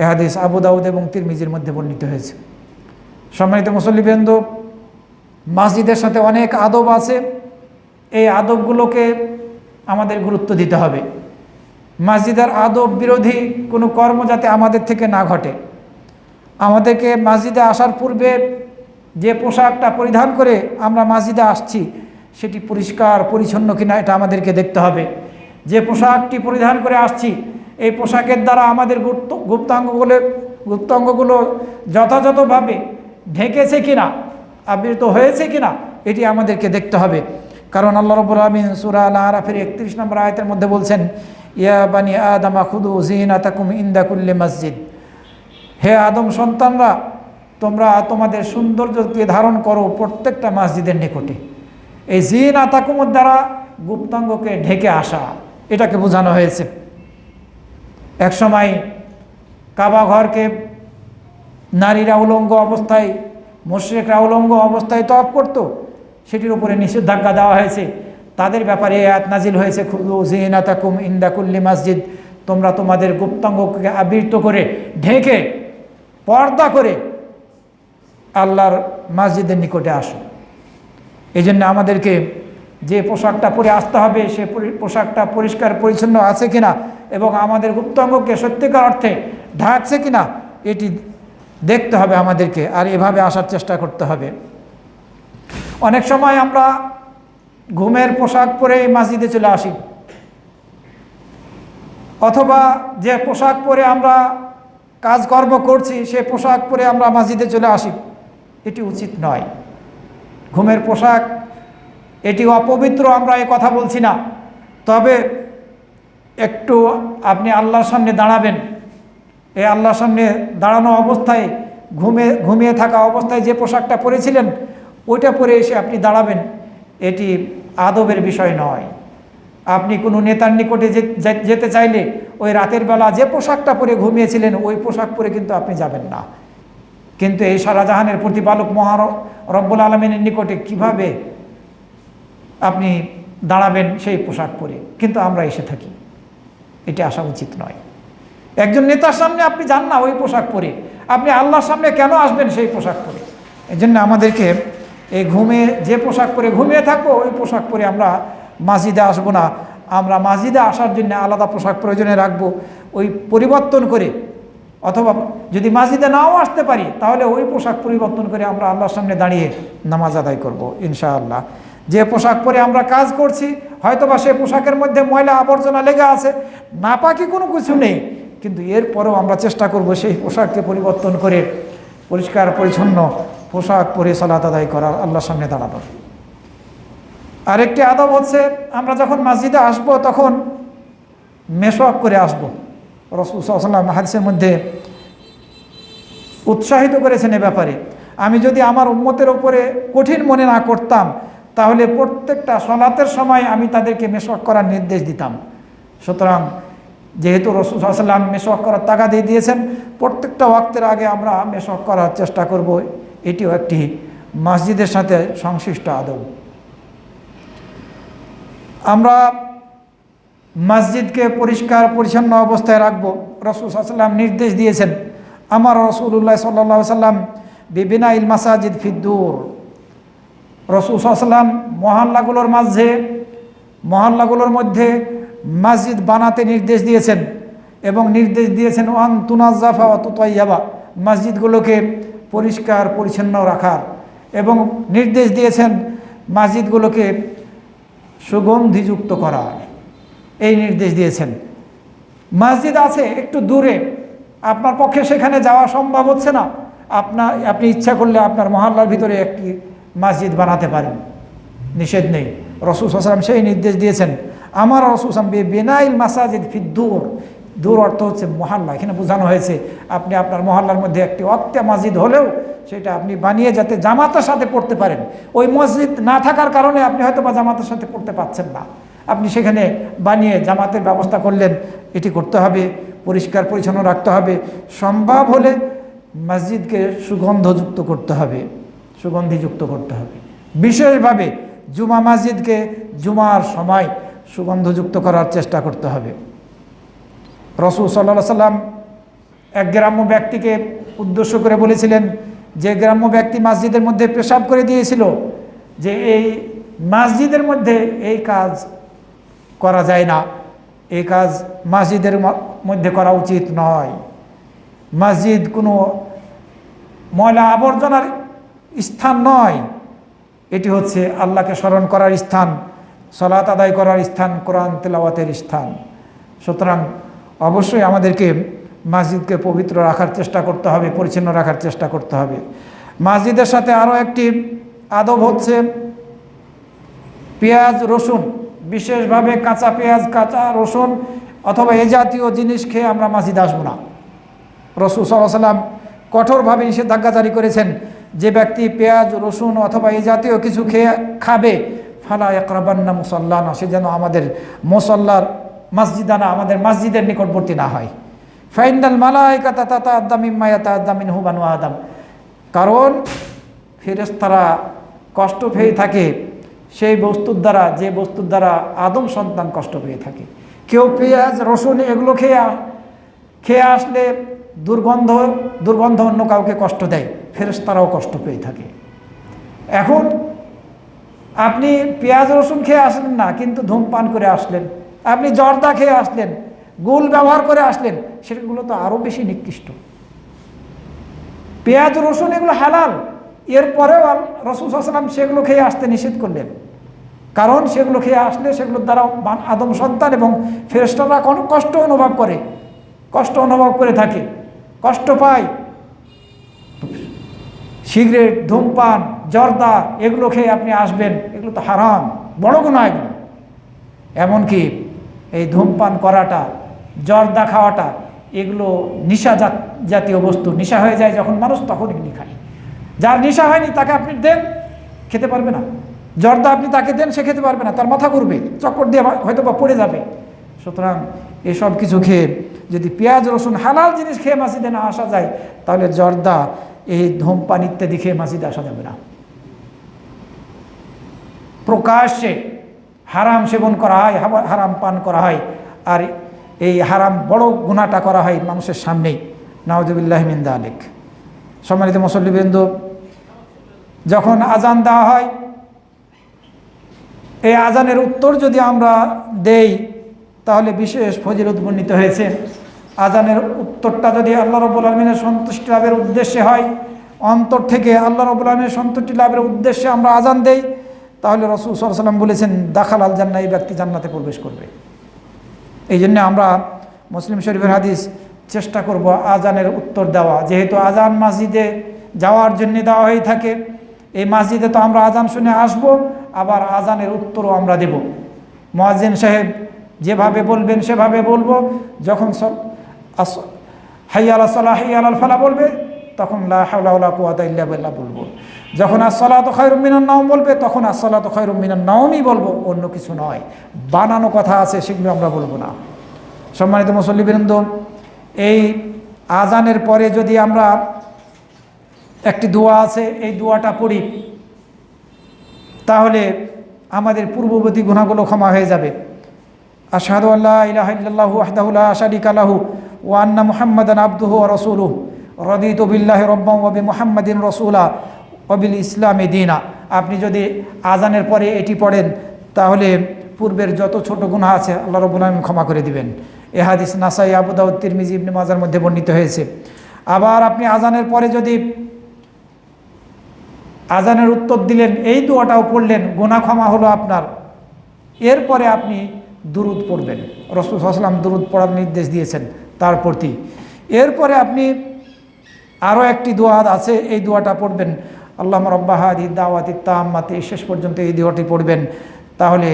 এ হাদিস আবু দাউদ এবং তিরমিজির মধ্যে বর্ণিত হয়েছে। সম্মানিত মুসল্লিবৃন্দ, মসজিদের সাথে অনেক আদব আছে, এই আদবগুলোকে আমাদের গুরুত্ব দিতে হবে। মসজিদের আদব বিরোধী কোনো কর্ম যাতে আমাদের থেকে না ঘটে। আমাদেরকে মসজিদে আসার পূর্বে যে পোশাকটা পরিধান করে আমরা মসজিদে আসছি সেটি পরিষ্কার পরিচ্ছন্ন কিনা এটা আমাদেরকে দেখতে হবে। যে পোশাকটি পরিধান করে আসছি এই পোশাকের দ্বারা আমাদের গুপ্তাঙ্গগুলো যথাযথভাবে ঢেকেছে কিনা, আবৃত হয়েছে কিনা, এটি আমাদেরকে দেখতে হবে। কারণ আল্লাহ রাব্বুল আলামিন সূরা আল-আরাফের 31 নম্বর আয়াতের মধ্যে বলছেন, ইয়া বানি আদম খুযু যিনাতাকুম ইনদা কুল্লি মসজিদ, হে আদম সন্তানরা, তোমরা তোমাদের সৌন্দর্যকে ধারণ করো প্রত্যেকটা মসজিদের নিকটে। এই যিনাতাকুমের দ্বারা গুপ্তাঙ্গকে ঢেকে আসা, এটাকে বোঝানো হয়েছে। একসময় কাবা ঘরকে নারীরা উলঙ্গ অবস্থায়, মুশরিকরা উলঙ্গ অবস্থায় তওয়াফ করত, সেটির উপরে নিষেধাজ্ঞা দেওয়া হয়েছে। তাদের ব্যাপারে আয়াত নাজিল হয়েছে, খুযু যিনাতাকুম ইনদা কুল্লি মসজিদ, তোমরা তোমাদের গুপ্তাঙ্গকে আবৃত করে, ঢেকে, পর্দা করে আল্লাহর মসজিদের নিকটে আসো। এই জন্য আমাদেরকে যে পোশাকটা পরে আসতে হবে সে পোশাকটা পরিষ্কার পরিচ্ছন্ন আছে কিনা এবং আমাদের গুপ্তাঙ্গকে সত্যিকার অর্থে ঢাকছে কিনা এটি দেখতে হবে আমাদেরকে, আর এভাবে আসার চেষ্টা করতে হবে। অনেক সময় আমরা ঘুমের পোশাক পরে মসজিদে চলে আসি, অথবা যে পোশাক পরে আমরা কাজকর্ম করছি সে পোশাক পরে আমরা মসজিদে চলে আসি, এটি উচিত নয়। ঘুমের পোশাক এটি অপবিত্র, আমরা এ কথা বলছি না, তবে একটু আপনি আল্লাহর সামনে দাঁড়াবেন, এই আল্লাহর সামনে দাঁড়ানো অবস্থায় ঘুমিয়ে থাকা অবস্থায় যে পোশাকটা পরেছিলেন ওইটা পরে এসে আপনি দাঁড়াবেন, এটি আদবের বিষয় নয়। আপনি কোনো নেতার নিকটে যেতে চাইলে ওই রাতের বেলা যে পোশাকটা পরে ঘুমিয়েছিলেন ওই পোশাক পরে কিন্তু আপনি যাবেন না। কিন্তু এই সারা জাহানের প্রতিপালক মহান রব্বুল আলামিনের নিকটে কিভাবে আপনি দাঁড়াবেন সেই পোশাক পরে? কিন্তু আমরা এসে থাকি, এটি আসা উচিত নয়। একজন নেতার সামনে আপনি যান না ওই পোশাক পরে, আপনি আল্লাহর সামনে কেন আসবেন সেই পোশাক পরে? এই জন্য আমাদেরকে এই যে পোশাক পরে ঘুমিয়ে থাকবো ওই পোশাক পরে আমরা মসজিদে আসবো না। আমরা মসজিদে আসার জন্য আলাদা পোশাক প্রয়োজনে রাখবো, ওই পরিবর্তন করে, অথবা যদি মসজিদে নাও আসতে পারি তাহলে ওই পোশাক পরিবর্তন করে আমরা আল্লাহর সামনে দাঁড়িয়ে নামাজ আদায় করব ইনশাআল্লাহ। যে পোশাক পরে আমরা কাজ করছি হয়তোবা সে পোশাকের মধ্যে ময়লা আবর্জনা লেগে আছে, নাপাকি কোনো কিছু নেই, কিন্তু এরপরেও আমরা চেষ্টা করব সেই পোশাককে পরিবর্তন করে পরিষ্কার পরিচ্ছন্ন পোশাক পরে সালাত আদায় করার, আল্লাহর সামনে দাঁড়ানোর। আরেকটি আদব হচ্ছে আমরা যখন মসজিদে আসব তখন মেশওয়াক করে আসব। রাসূল সাল্লাল্লাহু আলাইহি ওয়াসাল্লাম হাদিসের মধ্যে উৎসাহিত করেছেন এ ব্যাপারে। আমি যদি আমার উম্মতের ওপরে কঠিন মনে না করতাম তাহলে প্রত্যেকটা সালাতের সময় আমি তাদেরকে মেশওয়াক করার নির্দেশ দিতাম। সুতরাং যেহেতু রাসূল সাল্লাল্লাহু আলাইহি ওয়াসাল্লাম মেশওয়াক করার তাগাদ দিয়েছেন, প্রত্যেকটা ওয়াক্তের আগে আমরা মেশওয়াক করার চেষ্টা করব। এটিও একটি মসজিদের সাথে সংশ্লিষ্ট আদব। আমরা মসজিদকে পরিষ্কার পরিচ্ছন্ন অবস্থায় রাখবো। রাসূল সাল্লাল্লাহু আলাইহি ওয়াসাল্লাম নির্দেশ দিয়েছেন, আমার রাসূলুল্লাহ সাল্লাল্লাহু আলাইহি সাল্লাম বিবিনাইল মাসাজিদ ফিদ্দুর, রাসূল সাল্লাল্লাহু আলাইহি সাল্লাম মহল্লাগুলোর মধ্যে মসজিদ বানাতে নির্দেশ দিয়েছেন এবং নির্দেশ দিয়েছেন ওয়ান তুনাজ্জাফা ওয়া তুতাইয়াবা, মসজিদগুলোকে পরিষ্কার পরিচ্ছন্ন রাখার, এবং নির্দেশ দিয়েছেন মসজিদগুলোকে সুগন্ধিযুক্ত করার, এই নির্দেশ দিয়েছেন। মসজিদ আছে একটু দূরে, আপনার পক্ষে সেখানে যাওয়া সম্ভব হচ্ছে না, আপনি ইচ্ছা করলে আপনার মহল্লার ভিতরে একটি মসজিদ বানাতে পারেন, নিষেধ নেই। রাসূল সাল্লাল্লাহু আলাইহি ওয়াসাল্লাম সেই নির্দেশ দিয়েছেন। আমার রাসূল সাল্লাল্লাহু আলাইহি ওয়াসাল্লাম বিনাইল মাসাজিদ ফিদ্দুর, দূর অর্থ হচ্ছে মহল্লা, এখানে বোঝানো হয়েছে আপনি আপনার মহল্লার মধ্যে একটি অক্তে মসজিদ হলেও সেটা আপনি বানিয়ে যাতে জামাতের সাথে পড়তে পারেন। ওই মসজিদ না থাকার কারণে আপনি হয়তো বা জামাতের সাথে পড়তে পারছেন না, আপনি সেখানে বানিয়ে জামাতের ব্যবস্থা করলেন, এটি করতে হবে, পরিষ্কার পরিচ্ছন্ন রাখতে হবে। সম্ভব হলে মসজিদকে সুগন্ধিযুক্ত করতে হবে। বিশেষভাবে জুমা মসজিদকে জুমার সময় সুগন্ধযুক্ত করার চেষ্টা করতে হবে। রাসূল সাল্লাল্লাহু আলাইহি সাল্লাম এক গ্রাম্য ব্যক্তিকে উদ্দেশ্য করে বলেছিলেন, যে গ্রাম্য ব্যক্তি মসজিদের মধ্যে পেশাব করে দিয়েছিল, যে এই মসজিদের মধ্যে এই কাজ করা যায় না, এই কাজ মসজিদের মধ্যে করা উচিত নয়। মসজিদ কোনো ময়লা আবর্জনার স্থান নয়, এটি হচ্ছে আল্লাহকে স্মরণ করার স্থান, সালাত আদায় করার স্থান, কোরআন তেলাওয়াতের স্থান। সুতরাং অবশ্যই আমাদেরকে মসজিদকে পবিত্র রাখার চেষ্টা করতে হবে, পরিচ্ছন্ন রাখার চেষ্টা করতে হবে। মসজিদের সাথে আরও একটি আদব হচ্ছে পেঁয়াজ রসুন, বিশেষভাবে কাঁচা পেঁয়াজ, কাঁচা রসুন অথবা এ জাতীয় জিনিস খেয়ে আমরা মসজিদে আসবো না। রাসূল সাল্লাল্লাহু আলাইহি ওয়াসাল্লাম কঠোরভাবে নিষেধাজ্ঞা জারি করেছেন, যে ব্যক্তি পেঁয়াজ রসুন অথবা এই জাতীয় কিছু খাবে, ফালা ইয়াকরাবান্না মুসাল্লানা, সে যেন আমাদের মুসাল্লার মসজিদানা, আমাদের মসজিদের নিকটবর্তী না হয়। ফাইনাল মালাইকাতা তাতাআদ্দা মিম্মা ইয়াতাআদ্দা মিনহু বানু আদম, কারণ ফেরেশতারা কষ্ট পেয়ে থাকে সেই বস্তুর দ্বারা, যে বস্তুর দ্বারা আদম সন্তান কষ্ট পেয়ে থাকে। কেউ পেঁয়াজ রসুন এগুলো খেয়ে আসলে দুর্গন্ধ অন্য কাউকে কষ্ট দেয়, ফেরেশতারাও কষ্ট পেয়ে থাকে। এখন আপনি পেঁয়াজ রসুন খেয়ে আসলেন না, কিন্তু ধূমপান করে আসলেন, আপনি জর্দা খেয়ে আসলেন, গুল ব্যবহার করে আসলেন, সেগুলো তো আরও বেশি নিকৃষ্ট। পেঁয়াজ রসুন এগুলো হালাল, এরপরেও রাসূল সাল্লাল্লাহু আলাইহি ওয়াসাল্লাম সেগুলো খেয়ে আসতে নিষেধ করলেন, কারণ সেগুলো খেয়ে আসলে সেগুলোর দ্বারা আদম সন্তান এবং ফেরেশতারা কষ্ট অনুভব করে থাকে, কষ্ট পায়। সিগারেট, ধূমপান, জর্দা এগুলো খেয়ে আপনি আসবেন, এগুলো তো হারাম, বড় গুনাহ এগুলো। এমনকি এই ধূমপান করাটা, জর্দা খাওয়াটা, এগুলো নিশা জাতীয় বস্তু। নিশা হয়ে যায় যখন মানুষ, তখন এগুলি খায়। যার নেশা হয়নি তাকে আপনি দেন, খেতে পারবে না। জর্দা আপনি তাকে দেন, সে খেতে পারবে না, তার মাথা ঘুরবে, চক্কর দিয়ে হয়তো বা পড়ে যাবে। সুতরাং এসব কিছু খেয়ে যদি পেঁয়াজ রসুন হালাল জিনিস খেয়ে মসজিদে না আসা যায়, তাহলে জর্দা, এই ধূমপান ইত্যাদি খেয়ে মসজিদে আসা যাবে না। প্রকাশ্যে হারাম সেবন করা হয়, হারাম পান করা হয়, আর এই হারাম বড় গুনাহটা করা হয় মানুষের সামনেই। নাউযুবিল্লাহি মিন যালিক। সম্মানিত মুসল্লিবৃন্দ, যখন আজান দেওয়া হয়, এই আজানের উত্তর যদি আমরা দেই তাহলে বিশেষ ফজিলত বর্ণিত হয়েছে। আজানের উত্তরটা যদি আল্লাহ রাব্বুল আলামিনের সন্তুষ্টি লাভের উদ্দেশ্যে হয়, অন্তর থেকে আল্লাহ রাব্বুল আলামিনের সন্তুষ্টি লাভের উদ্দেশ্যে আমরা আজান দেই, তাহলে রাসূল সাল্লাল্লাহু আলাইহি ওয়াসাল্লাম বলেছেন, দাখাল আল জান্নাহ, এই ব্যক্তি জান্নাতে প্রবেশ করবে। এই জন্য আমরা মুসলিম শরীফের হাদিস চেষ্টা করব আজানের উত্তর দেওয়া। যেহেতু আজান মসজিদে যাওয়ার জন্য দেওয়া হয়ে থাকে, এই মসজিদে তো আমরা আজান শুনে আসব, আবার আজানের উত্তরও আমরা দেব। মুয়াজ্জিন সাহেব যেভাবে বলবেন সেভাবে বলবো। যখন হাইয়া আলাস সালাহ হাইয়া আলাল ফালাহ বলবে, তখন লা হাওলা ওয়ালা কুওয়াতা ইল্লা বিল্লাহ বলবো। যখন আসসালাতু খায়রুম মিনান নাওম বলবে, তখন আসসালাতু খায়রুম মিনান নাওমই বলবো, অন্য কিছু নয়। বানানো কথা আছে সেগুলো আমরা বলবো না। সম্মানিত মুসল্লিবৃন্দ, এই আজানের পরে যদি আমরা একটি দোয়া আছে, এই দোয়াটা পড়ি, তাহলে আমাদের পূর্ববর্তী গুনাহগুলো ক্ষমা হয়ে যাবে। আশহাদু আল্লা ইলাহা ইল্লাল্লাহু ওয়াহদাহু লা শারীকা লাহু ওয়া আন্না মুহাম্মাদান আবদুহু ওয়া রাসূলুহু রাদিতু বিল্লাহি রাব্বান ওয়া বিমুহাম্মাদিন রাসূলা ওয়া বিল ইসলামি দীনা। আপনি যদি আজানের পরে এটি পড়েন তাহলে পূর্বের যত ছোট গুনাহ আছে আল্লাহ রাব্বুল আলামিন ক্ষমা করে দিবেন। এ হাদিস নাসাই, আবু দাউদ, তিরমিজি, ইবনে মাজার মধ্যে বর্ণিত হয়েছে। আবার আপনি আজানের পরে যদি আজানের উত্তর দিলেন, এই দোয়াটাও পড়লেন, গুনাহ ক্ষমা হলো আপনার। এরপরে আপনি দুরুদ পড়বেন, রাসূল সাল্লাল্লাহু আলাইহি ওয়াসাল্লাম দুরুদ পড়ার নির্দেশ দিয়েছেন তার প্রতি। এরপরে আপনি আরও একটি দোয়া আছে, এই দোয়াটা পড়বেন, আল্লাহুম্মা রাব্বা হাযিহি দাওয়াতি তাম্মাতি, শেষ পর্যন্ত এই দোয়াটি পড়বেন। তাহলে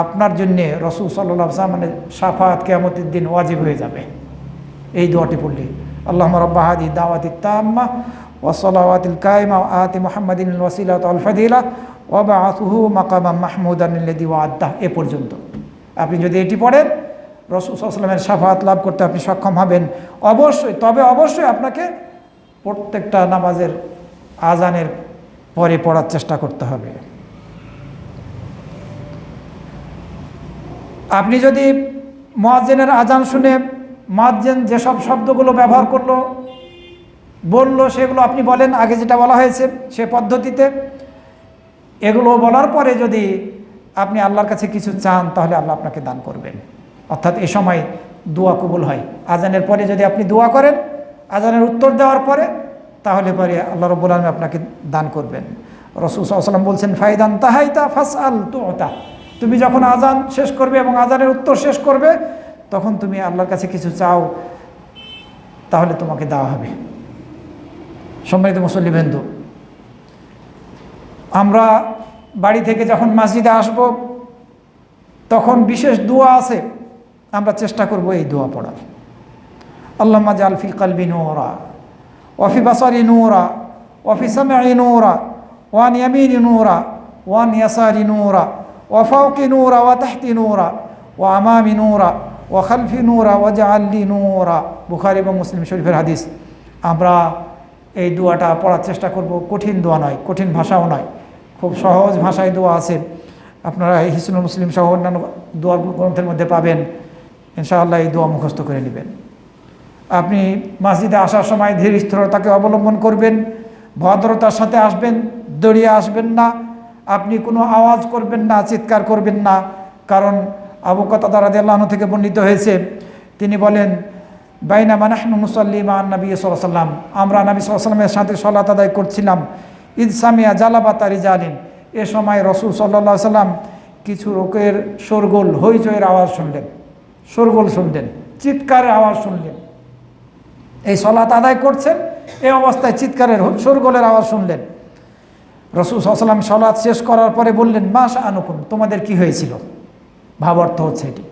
আপনার জন্যে রাসূল সাল্লাল্লাহু আলাইহি ওয়াসাল্লামের শাফাআত কিয়ামতের দিন ওয়াজিব হয়ে যাবে এই দোয়াটি পড়লে। আল্লাহুম্মা রাব্বা হাযিহি দাওয়াতি তাম্মা ওয়া সলাওয়াতিল কায়িমা ওয়া আতি মুহাম্মাদিনিল ওয়াসিলাতা ওয়াল ফাদিলা ওয়া বা'আথহু মাকামান মাহমুদান আল্লাযী ওয়া'আদাহ, এ পর্যন্ত। আপনি যদি এটি পড়েন রাসূল সাল্লাল্লাহু আলাইহি ওয়াসাল্লামের শাফাআত লাভ করতে আপনি সক্ষম হবেন অবশ্যই। তবে অবশ্যই আপনাকে প্রত্যেকটা নামাজের আজানের পরে পড়ার চেষ্টা করতে হবে। আপনি যদি মুয়াজ্জিনের আজান শুনে মুয়াজ্জিন যেসব শব্দগুলো ব্যবহার করলো বললো সেগুলো আপনি বলেন, আগে যেটা বলা হয়েছে সে পদ্ধতিতে। এগুলো বলার পরে যদি আপনি আল্লাহর কাছে কিছু চান তাহলে আল্লাহ আপনাকে দান করবেন, অর্থাৎ এ সময় দোয়া কবুল হয়। আজানের পরে যদি আপনি দোয়া করেন আজানের উত্তর দেওয়ার পরে, তাহলে পরে আল্লাহ রাব্বুল আলামিন আপনাকে দান করবেন। রাসূল সাল্লাল্লাহু আলাইহি ওয়াসাল্লাম বলছেন, ফাইদান তাহাইতা ফাসআল তু'তা, তুমি যখন আজান শেষ করবে এবং আজানের উত্তর শেষ করবে তখন তুমি আল্লাহর কাছে কিছু চাও, তাহলে তোমাকে দেওয়া হবে। সম্মানিত মুসল্লিবৃন্দ, আমরা বাড়ি থেকে যখন মসজিদে আসব তখন বিশেষ দোয়া আছে, আমরা চেষ্টা করব এই দোয়া পড়ার। আল্লাহুম্মা জাল ফি কলবি নূরা ওয়া ফি বাসারি নূরা ওয়া ফি সামঈ নূরা ওয়া আন ইয়ামিনি নূরা ওয়া আন ইয়াসারি নূরা ওয়া ফাওকি নূরা ওয়া তাহতি নূরা ওয়া আমামি নূরা ওয়া খালফি নূরা ওয়া জাআল লি নূরা। বুখারী এবং মুসলিম শরীফের হাদিস। আমরা এই দোয়াটা পড়ার চেষ্টা করব। কঠিন দোয়া নয়, কঠিন ভাষাও নয়, খুব সহজ ভাষায় দোয়া আছে। আপনারা এই হিসনুল মুসলিম সহ অন্যান্য দোয়ার গ্রন্থের মধ্যে পাবেন। ইনশাআল্লাহ এই দোয়া মুখস্থ করে নেবেন। আপনি মসজিদে আসার সময় ধীর স্থিরতাকে অবলম্বন করবেন, ভদ্রতার সাথে আসবেন, দৌড়িয়ে আসবেন না, আপনি কোনো আওয়াজ করবেন না, চিৎকার করবেন না। কারণ আবু কাতাদা রাদিয়াল্লাহু আনহু থেকে বর্ণিত হয়েছে, তিনি বলেন, বাইনামা নাহনু নুসাল্লি মা'আন নবী সাল্লাল্লাহু আলাইহি ওয়াসাল্লাম, আমরা নবী সাল্লাল্লাহু আলাইহি ওয়াসাল্লামের সাথে সালাত আদায় করছিলাম। ইদ সামিয়া জালাবাতা রিজালিন, এ সময় রাসূল সাল্লাল্লাহু আলাইহি ওয়াসাল্লাম কিছু লোকের শোরগোল, হইচইয়ের আওয়াজ শুনলেন, শোরগোল শুনলেন, চিৎকারের আওয়াজ শুনলেন। এই সালাত আদায় করছেন, এই অবস্থায় চিৎকারের শোরগোলের আওয়াজ শুনলেন। রাসূল সাল্লাল্লাহু আলাইহি ওয়াসাল্লাম সালাত শেষ করার পরে বললেন, মা শাআনুকুম, তোমাদের কি হয়েছিল? ভাব অর্থ হচ্ছে এটি।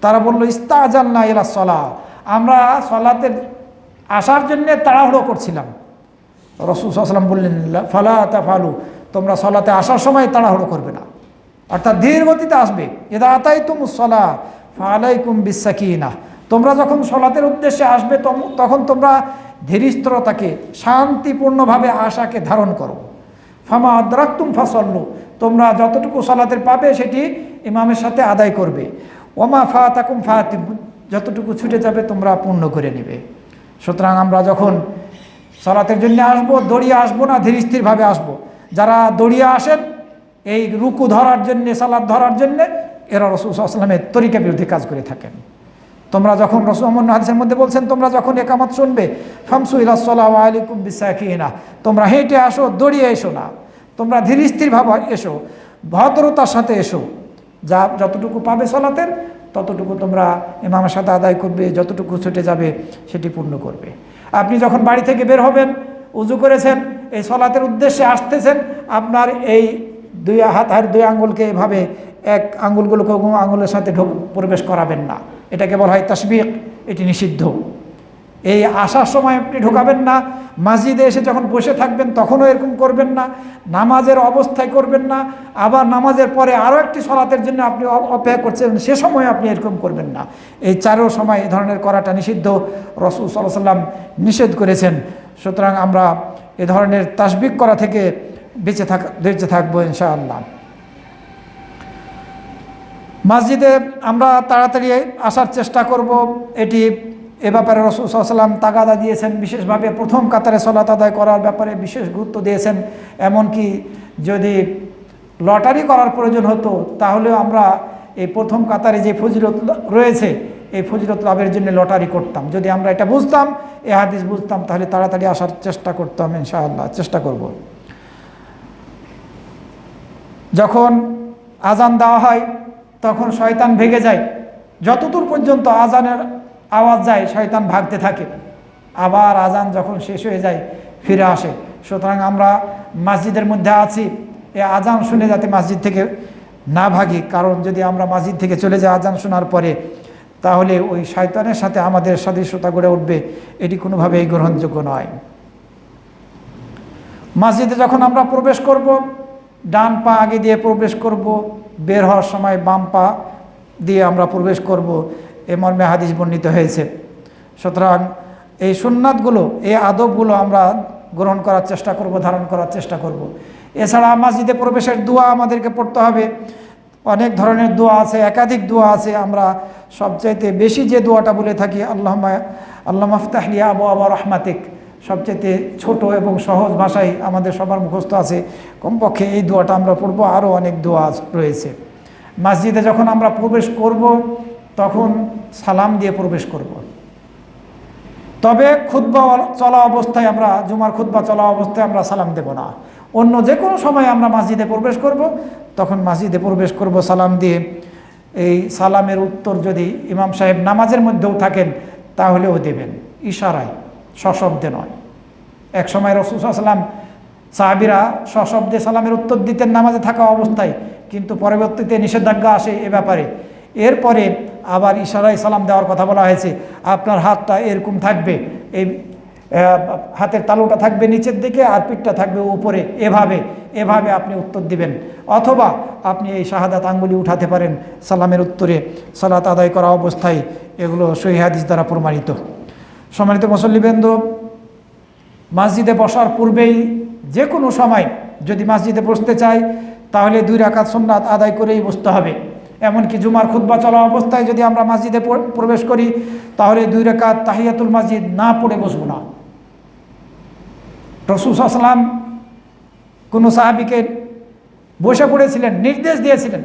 তারা বলল, ইস্তাজালনা ইলা সালাহ, আমরা সালাতের আসার জন্যে তাড়াহুড়ো করছিলাম। রাসূল সাল্লাল্লাহু আলাইহি ওয়াসাল্লাম বললেন, ফালা তাফালু, তোমরা সালাতে আসার সময় তাড়াহুড়ো করবে না, অর্থাৎ ধীর গতিতে আসবে। ইযা আতাইতুমুস সালাহ ফাআলাইকুম বিসাকিনাহ, তোমরা যখন সালাতের উদ্দেশ্যে আসবে তখন তোমরা ধীরস্থিরতাকে, শান্তিপূর্ণভাবে আশাকে ধারণ করো। ফামা আদরাকতুম ফাসাল্লু, তোমরা যতটুকু সালাতের পাবে সেটি ইমামের সাথে আদায় করবে। ওমা ফাতাকুম ফাতিম, যতটুকু ছুটে যাবে তোমরা পূর্ণ করে নেবে। সুতরাং আমরা যখন সালাতের জন্য আসবো, দৌড়িয়ে আসবো না, ধীর স্থিরভাবে আসবো। যারা দৌড়িয়ে আসেন এই রুকু ধরার জন্যে, সালাত ধরার জন্যে, এরা রাসূল সাল্লাল্লাহু আলাইহি ওয়াসাল্লামের তরিকা বিরোধী কাজ করে থাকেন। তোমরা যখন রাসূল অন্য হাদিসের মধ্যে বলছেন, তোমরা যখন ইকামত শুনবে, ফামসু ইলাস সালাহ ওয়া আলাইকুম বিসাকিনা, তোমরা হেঁটে আসো, দৌড়িয়ে এসো না, তোমরা ধীর স্থিরভাবে এসো, ভদ্রতার সাথে এসো। যা যতটুকু পাবে সালাতের ততটুকু তোমরা ইমামের সাথে আদায় করবে, যতটুকু ছুটে যাবে সেটি পূর্ণ করবে। আপনি যখন বাড়ি থেকে বের হবেন, উজু করেছেন, এই সালাতের উদ্দেশ্যে আসতেছেন, আপনার এই দুই হাতের দুই আঙ্গুলকে এভাবে এক আঙ্গুলগুলোকে আঙ্গুলের সাথে প্রবেশ করাবেন না, এটাকে বলা হয় তাসবিক, এটি নিষিদ্ধ। এই আসার সময় আপনি ঢোকাবেন না, মসজিদে এসে যখন বসে থাকবেন তখনও এরকম করবেন না, নামাজের অবস্থায় করবেন না, আবার নামাজের পরে আরও একটি সালাতের জন্য আপনি অপেক্ষা করছেন সে সময় আপনি এরকম করবেন না। এই চারও সময় এই ধরনের করাটা নিষিদ্ধ, রাসূল সাল্লাল্লাহু আলাইহি ওয়াসাল্লাম নিষেধ করেছেন। সুতরাং আমরা এ ধরনের তাসবিক করা থেকে বেঁচে থাকবো ইনশাআল্লাহ। মসজিদে আমরা তাড়াতাড়ি আসার চেষ্টা করব, এটি এ ব্যাপারে রাসূল সাল্লাল্লাহু আলাইহি ওয়াসাল্লাম তাগাদা দিয়েছেন, বিশেষভাবে প্রথম কাতারে সালাত আদায় করার ব্যাপারে বিশেষ গুরুত্ব দিয়েছেন। এমনকি যদি লটারি করার প্রয়োজন হতো তাহলেও আমরা এই প্রথম কাতারে যে ফজিলত রয়েছে এই ফজিলত লাভের জন্য লটারি করতাম। যদি আমরা এটা বুঝতাম, এই হাদিস বুঝতাম, তাহলে তাড়াতাড়ি আসার চেষ্টা করতাম, ইনশাআল্লাহ চেষ্টা করব। যখন আজান দেওয়া হয় তখন শয়তান ভেগে যায়, যতদূর পর্যন্ত আজানের আওয়াজ যায় শয়তান ভাগতে থাকে, আবার আজান যখন শেষ হয়ে যায় ফিরে আসে। সুতরাং আমরা মসজিদের মধ্যে আছি, এই আজান শুনে যাতে মসজিদ থেকে না ভাগি, কারণ যদি আমরা মসজিদ থেকে চলে যাই আজান শোনার পরে, তাহলে ওই শয়তানের সাথে আমাদের সদৃশ্যতা গড়ে উঠবে, এটি কোনোভাবেই গ্রহণযোগ্য নয়। মসজিদে যখন আমরা প্রবেশ করব, ডান পা আগে দিয়ে প্রবেশ করব, বের হওয়ার সময় বাম পা দিয়ে আমরা প্রবেশ করব, এ মর্মে হাদিস বর্ণিত হয়েছে। সুতরাং এই সুন্নাতগুলো, এই আদবগুলো আমরা গ্রহণ করার চেষ্টা করব, ধারণ করার চেষ্টা করব। এছাড়া মসজিদে প্রবেশের দোয়া আমাদেরকে পড়তে হবে। অনেক ধরনের দোয়া আছে, একাধিক দোয়া আছে। আমরা সবচাইতে বেশি যে দোয়াটা বলে থাকি আল্লাহুম্মা আফতাহ লি আবওয়াবা রাহমাতিক, সবচাইতে ছোট এবং সহজ ভাষায় আমাদের সবার মুখস্থ আছে, কমপক্ষে এই দোয়াটা আমরা পড়ব। আরও অনেক দোয়া রয়েছে। মসজিদে যখন আমরা প্রবেশ করব তখন সালাম দিয়ে প্রবেশ করব। তবে খুতবা চলা অবস্থায় আমরা, জুমার খুতবা চলা অবস্থায় আমরা সালাম দেব না। অন্য যে কোনো সময় আমরা মসজিদে প্রবেশ করব তখন মসজিদে প্রবেশ করব সালাম দিয়ে। এই সালামের উত্তর যদি ইমাম সাহেব নামাজের মধ্যেও থাকেন তাহলেও দেবেন, ইশারায়, সশব্দে নয়। এক সময় রাসূল সাল্লাল্লাহু আলাইহি ওয়াসাল্লাম সাহাবীরা সশব্দে সালামের উত্তর দিতেন নামাজে থাকা অবস্থায়, কিন্তু পরবর্তীতে নিষেধাজ্ঞা আসে এ ব্যাপারে। এরপরে আবার ইশারায় সালাম দেওয়ার কথা বলা হয়েছে। আপনার হাতটা এরকম থাকবে, এই হাতের তালুটা থাকবে নিচের দিকে আর পিঠটা থাকবে উপরে, এভাবে আপনি উত্তর দিবেন। অথবা আপনি এই শাহাদাত আঙ্গুলি উঠাতে পারেন সালামের উত্তরে সালাত আদায় করা অবস্থায়। এগুলো সহিহ হাদিস দ্বারা প্রমাণিত। সম্মানিত মুসল্লিবৃন্দ, মসজিদে বসার পূর্বেই যে কোনো সময় যদি মসজিদে বসতে চাই তাহলে 2 রাকাত সুন্নাত আদায় করেই বসতে হবে। এমনকি জুমার খুতবা চলা অবস্থায় যদি আমরা মসজিদে প্রবেশ করি তাহলে 2 রাকাত তাহিয়াতুল মসজিদ না পড়ে বসবো না। রাসূল সাল্লাল্লাহু আলাইহি ওয়াসাল্লাম কোনো সাহাবীকে বসে পড়েছিলেন, নির্দেশ দিয়েছিলেন।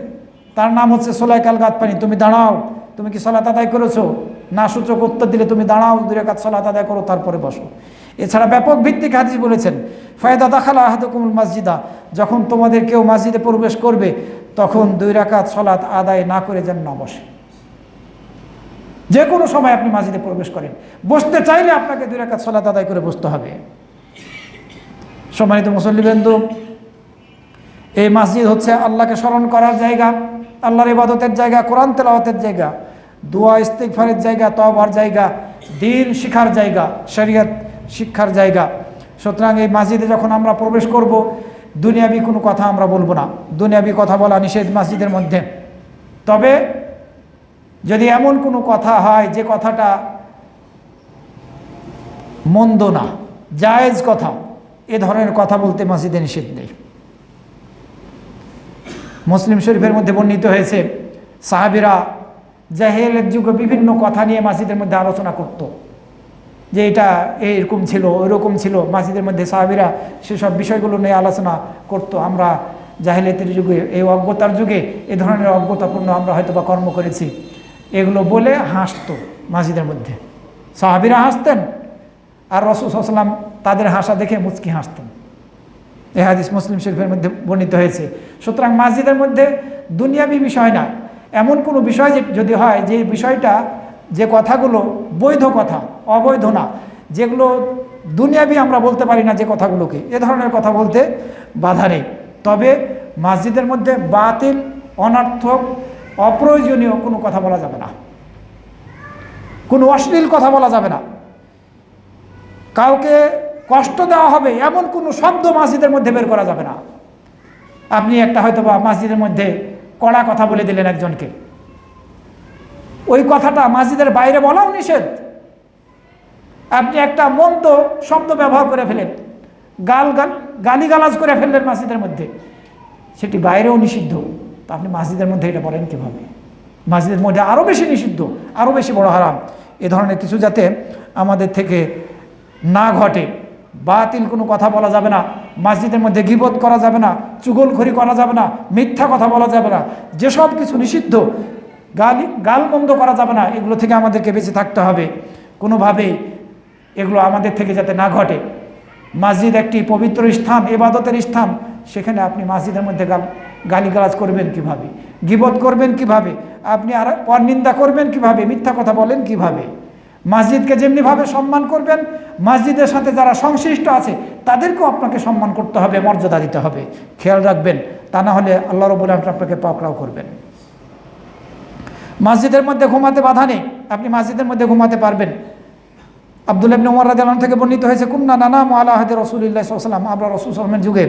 তার নাম হচ্ছে সুলাইক আল গাতফানি। তুমি দাঁড়াও, তুমি কি সালাত আদায় করেছো? না সূচক উত্তর দিলে তুমি দাঁড়াও, 2 রাকাত সালাত আদায় করো, তারপরে বসো। এছাড়া ব্যাপক ভিত্তিক হাদিস বলেছেন, ফায়দা দাখালা আহাদুকুমুল মসজিদা, যখন তোমাদের কেউ মসজিদে প্রবেশ করবে তখন 2 রাকাত সালাত আদায় না করে যেন না বসে। যে কোনো সময় আপনি মসজিদে প্রবেশ করেন, বসতে চাইলে আপনাকে 2 রাকাত সালাত আদায় করে বসতে হবে। সম্মানিত মুসল্লিবৃন্দ, এই মসজিদ হচ্ছে আল্লাহকে স্মরণ করার জায়গা, আল্লাহর ইবাদতের জায়গা, কোরআন তেলাওয়াতের জায়গা, দোয়া ইস্তিগফারের জায়গা, তওবার জায়গা, দ্বীন শিখার জায়গা, শরীয়ত শিক্ষার জায়গা। সুতরাং এই মসজিদে যখন আমরা প্রবেশ করব দুনিয়াবি কোনো কথা আমরা বলবো না। দুনিয়াবি কথা বলা নিষেধ মসজিদের মধ্যে। তবে যদি এমন কোনো কথা হয় যে কথাটা মন্দ না, জায়েজ কথা, এ ধরনের কথা বলতে মসজিদে নিষেধ নেই। মুসলিম শরীফের মধ্যে বর্ণিত হয়েছে, সাহাবীরা জাহেলের যুগে বিভিন্ন কথা নিয়ে মসজিদের মধ্যে আলোচনা করত, যে এটা এইরকম ছিল, ওইরকম ছিল। মসজিদের মধ্যে সাহাবীরা সেসব বিষয়গুলো নিয়ে আলোচনা করত। আমরা জাহেলিয়াতের যুগে, এই অজ্ঞতার যুগে এ ধরনের অজ্ঞতাপূর্ণ আমরা হয়তো বা কর্ম করেছি, এগুলো বলে হাসতো মসজিদের মধ্যে। সাহাবীরা হাসতেন আর রাসূল সাল্লাল্লাহু আলাইহি ওয়াসাল্লাম তাদের হাসা দেখে মুচকি হাসতেন। এই হাদিস মুসলিম শরীফের মধ্যে বর্ণিত হয়েছে। সুতরাং মসজিদের মধ্যে দুনিয়াবি বিষয় না, এমন কোনো বিষয় যদি হয় যে বিষয়টা, যে কথাগুলো বৈধ কথা, অবৈধ না, যেগুলো দুনিয়াবি আমরা বলতে পারি না যে কথাগুলোকে, এ ধরনের কথা বলতে বাধা নেই। তবে মসজিদের মধ্যে বাতিল, অনর্থক, অপ্রয়োজনীয় কোনো কথা বলা যাবে না, কোনো অশ্লীল কথা বলা যাবে না, কাউকে কষ্ট দেওয়া হবে এমন কোনো শব্দ মসজিদের মধ্যে বের করা যাবে না। আপনি একটা হয়তো বা মসজিদের মধ্যে কড়া কথা বলে দিলেন একজনকে, ওই কথাটা মসজিদের বাইরে বলাও নিষেধ। আপনি একটা মন্দ শব্দ ব্যবহার করে ফেলেন, গালিগালাজ করে ফেললেন মসজিদের মধ্যে, সেটি বাইরেও নিষিদ্ধ। তা আপনি মসজিদের মধ্যে এটা বলেন কীভাবে? মসজিদের মধ্যে আরও বেশি নিষিদ্ধ, আরও বেশি বড় হারাম। এ ধরনের কিছু যাতে আমাদের থেকে না ঘটে। বাতিল কোনো কথা বলা যাবে না, মসজিদের মধ্যে গীবত করা যাবে না, চুগলখড়ি করা যাবে না, মিথ্যা কথা বলা যাবে না, যেসব কিছু নিষিদ্ধ গালমন্দ করা যাবে না, এগুলো থেকে আমাদেরকে বেঁচে থাকতে হবে। কোনোভাবেই এগুলো আমাদের থেকে যাতে না ঘটে। মসজিদ একটি পবিত্র স্থান, ইবাদতের স্থান, সেখানে আপনি মসজিদের মধ্যে গালিগালাজ করবেন কিভাবে, গীবত করবেন কিভাবে, আপনি আর পরনিন্দা করবেন কিভাবে, মিথ্যা কথা বলেন কিভাবে। মসজিদকে যেমনিভাবে সম্মান করবেন, মসজিদের সাথে যারা সংশ্লিষ্ট আছে তাদেরকেও আপনাকে সম্মান করতে হবে, মর্যাদা দিতে হবে। খেয়াল রাখবেন, তা না হলে আল্লাহ রাব্বুল আলামিন আপনাকে পাকড়াও করবেন। মসজিদের মধ্যে ঘুমাতে বাধা নেই, আপনি মসজিদের মধ্যে ঘুমাতে পারবেন। আব্দুল্লাহ ইবনে উমর রাদিয়াল্লাহু আনহু থেকে বর্ণিত হয়েছে, কুন্না নানামু আলা আহদি রাসূলিল্লাহ সাল্লাল্লাহু আলাইহি ওয়াসাল্লাম, আমরা রাসূল সাল্লাল্লাহু আলাইহি ওয়াসাল্লামের যুগে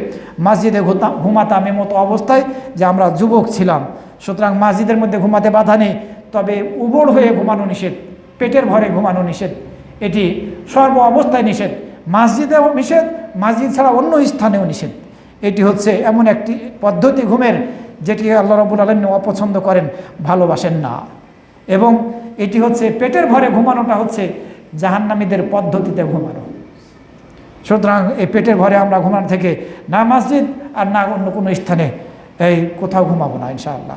মসজিদে ঘুমাতাম এমত অবস্থায় যে আমরা যুবক ছিলাম। সুতরাং মসজিদের মধ্যে ঘুমাতে বাধা নেই, তবে উবড় হয়ে ঘুমানো নিষেধ, পেটের ভরে ঘুমানো নিষেধ, এটি সর্ব অবস্থায় নিষেধ। মসজিদেও নিষেধ, মসজিদ ছাড়া অন্য স্থানেও নিষেধ। এটি হচ্ছে এমন একটি পদ্ধতি ঘুমের যেটি আল্লাহ রাব্বুল আলামিন অপছন্দ করেন, ভালোবাসেন না। এবং এটি হচ্ছে পেটের ভরে ঘুমানোটা হচ্ছে জাহান্নামীদের পদ্ধতিতে ঘুমানো। সুতরাং এই পেটের ভরে আমরা ঘুমানো থেকে না মসজিদ আর না অন্য কোনো স্থানে এই কোথাও ঘুমাবো না ইনশাআল্লাহ।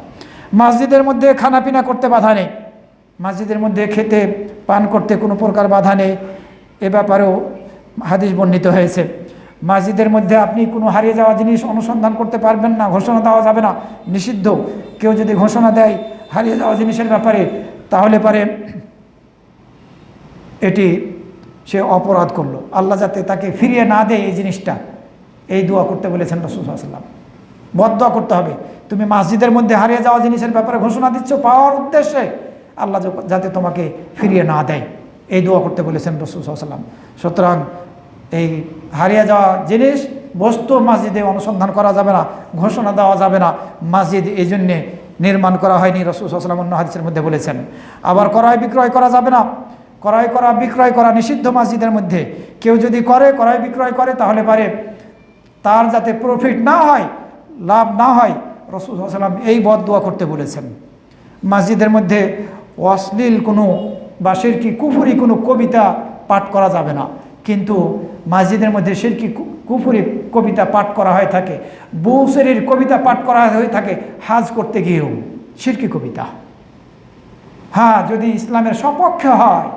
মসজিদের মধ্যে খানাপিনা করতে বাধা নেই, মসজিদের মধ্যে খেতে পান করতে কোনো প্রকার বাধা নেই, এ ব্যাপারেও হাদিস বর্ণিত হয়েছে। মসজিদের মধ্যে আপনি কোনো হারিয়ে যাওয়া জিনিস অনুসন্ধান করতে পারবেন না, ঘোষণা দেওয়া যাবে না, নিষিদ্ধ। কেউ যদি ঘোষণা দেয় হারিয়ে যাওয়া জিনিসের ব্যাপারে, তাহলে পারে এটি সে অপরাধ করলো, আল্লাহ যাতে তাকে ফিরিয়ে না দেয় এই জিনিসটা, এই দোয়া করতে বলেছেন রাসূল সাল্লাল্লাহু আলাইহি ওয়াসাল্লাম। বদদোয়া করতে হবে, তুমি মসজিদের মধ্যে হারিয়ে যাওয়া জিনিসের ব্যাপারে ঘোষণা দিচ্ছ পাওয়ার উদ্দেশ্যে, আল্লাহ যাতে তোমাকে ফিরিয়ে না দেয়, এই দোয়া করতে বলেছেন রাসূল সাল্লাল্লাহু আলাইহি ওয়াসাল্লাম। সুতরাং এই হারিয়ে যাওয়া জিনিস বস্তু মসজিদে অনুসন্ধান করা যাবে না, ঘোষণা দেওয়া যাবে না। মসজিদ এই জন্যে নির্মাণ করা হয়নি, রাসূল সাল্লাল্লাহু আলাইহি ওয়াসাল্লাম অন্য হাদিসের মধ্যে বলেছেন। আবার ক্রয় বিক্রয় করা যাবে না, ক্রয় করা বিক্রয় করা নিষিদ্ধ মসজিদের মধ্যে। কেউ যদি ক্রয় বিক্রয় করে তাহলে পারে তার যাতে প্রফিট না হয়, লাভ না হয়, রাসূল সাল্লাল্লাহু আলাইহি ওয়াসাল্লাম এই বদদোয়া করতে বলেছেন। মসজিদের মধ্যে অশ্লীল কোনো বা শিরকি কুফরি কোনো কবিতা পাঠ করা যাবে না, কিন্তু মসজিদের মধ্যে শিরকি কুফরি কবিতা পাঠ করা হয়ে থাকে, বুসেরির কবিতা পাঠ করা হয়ে থাকে হাজ করতে গিয়েও, শিরকি কবিতা। হ্যাঁ, যদি ইসলামের সপক্ষে হয়,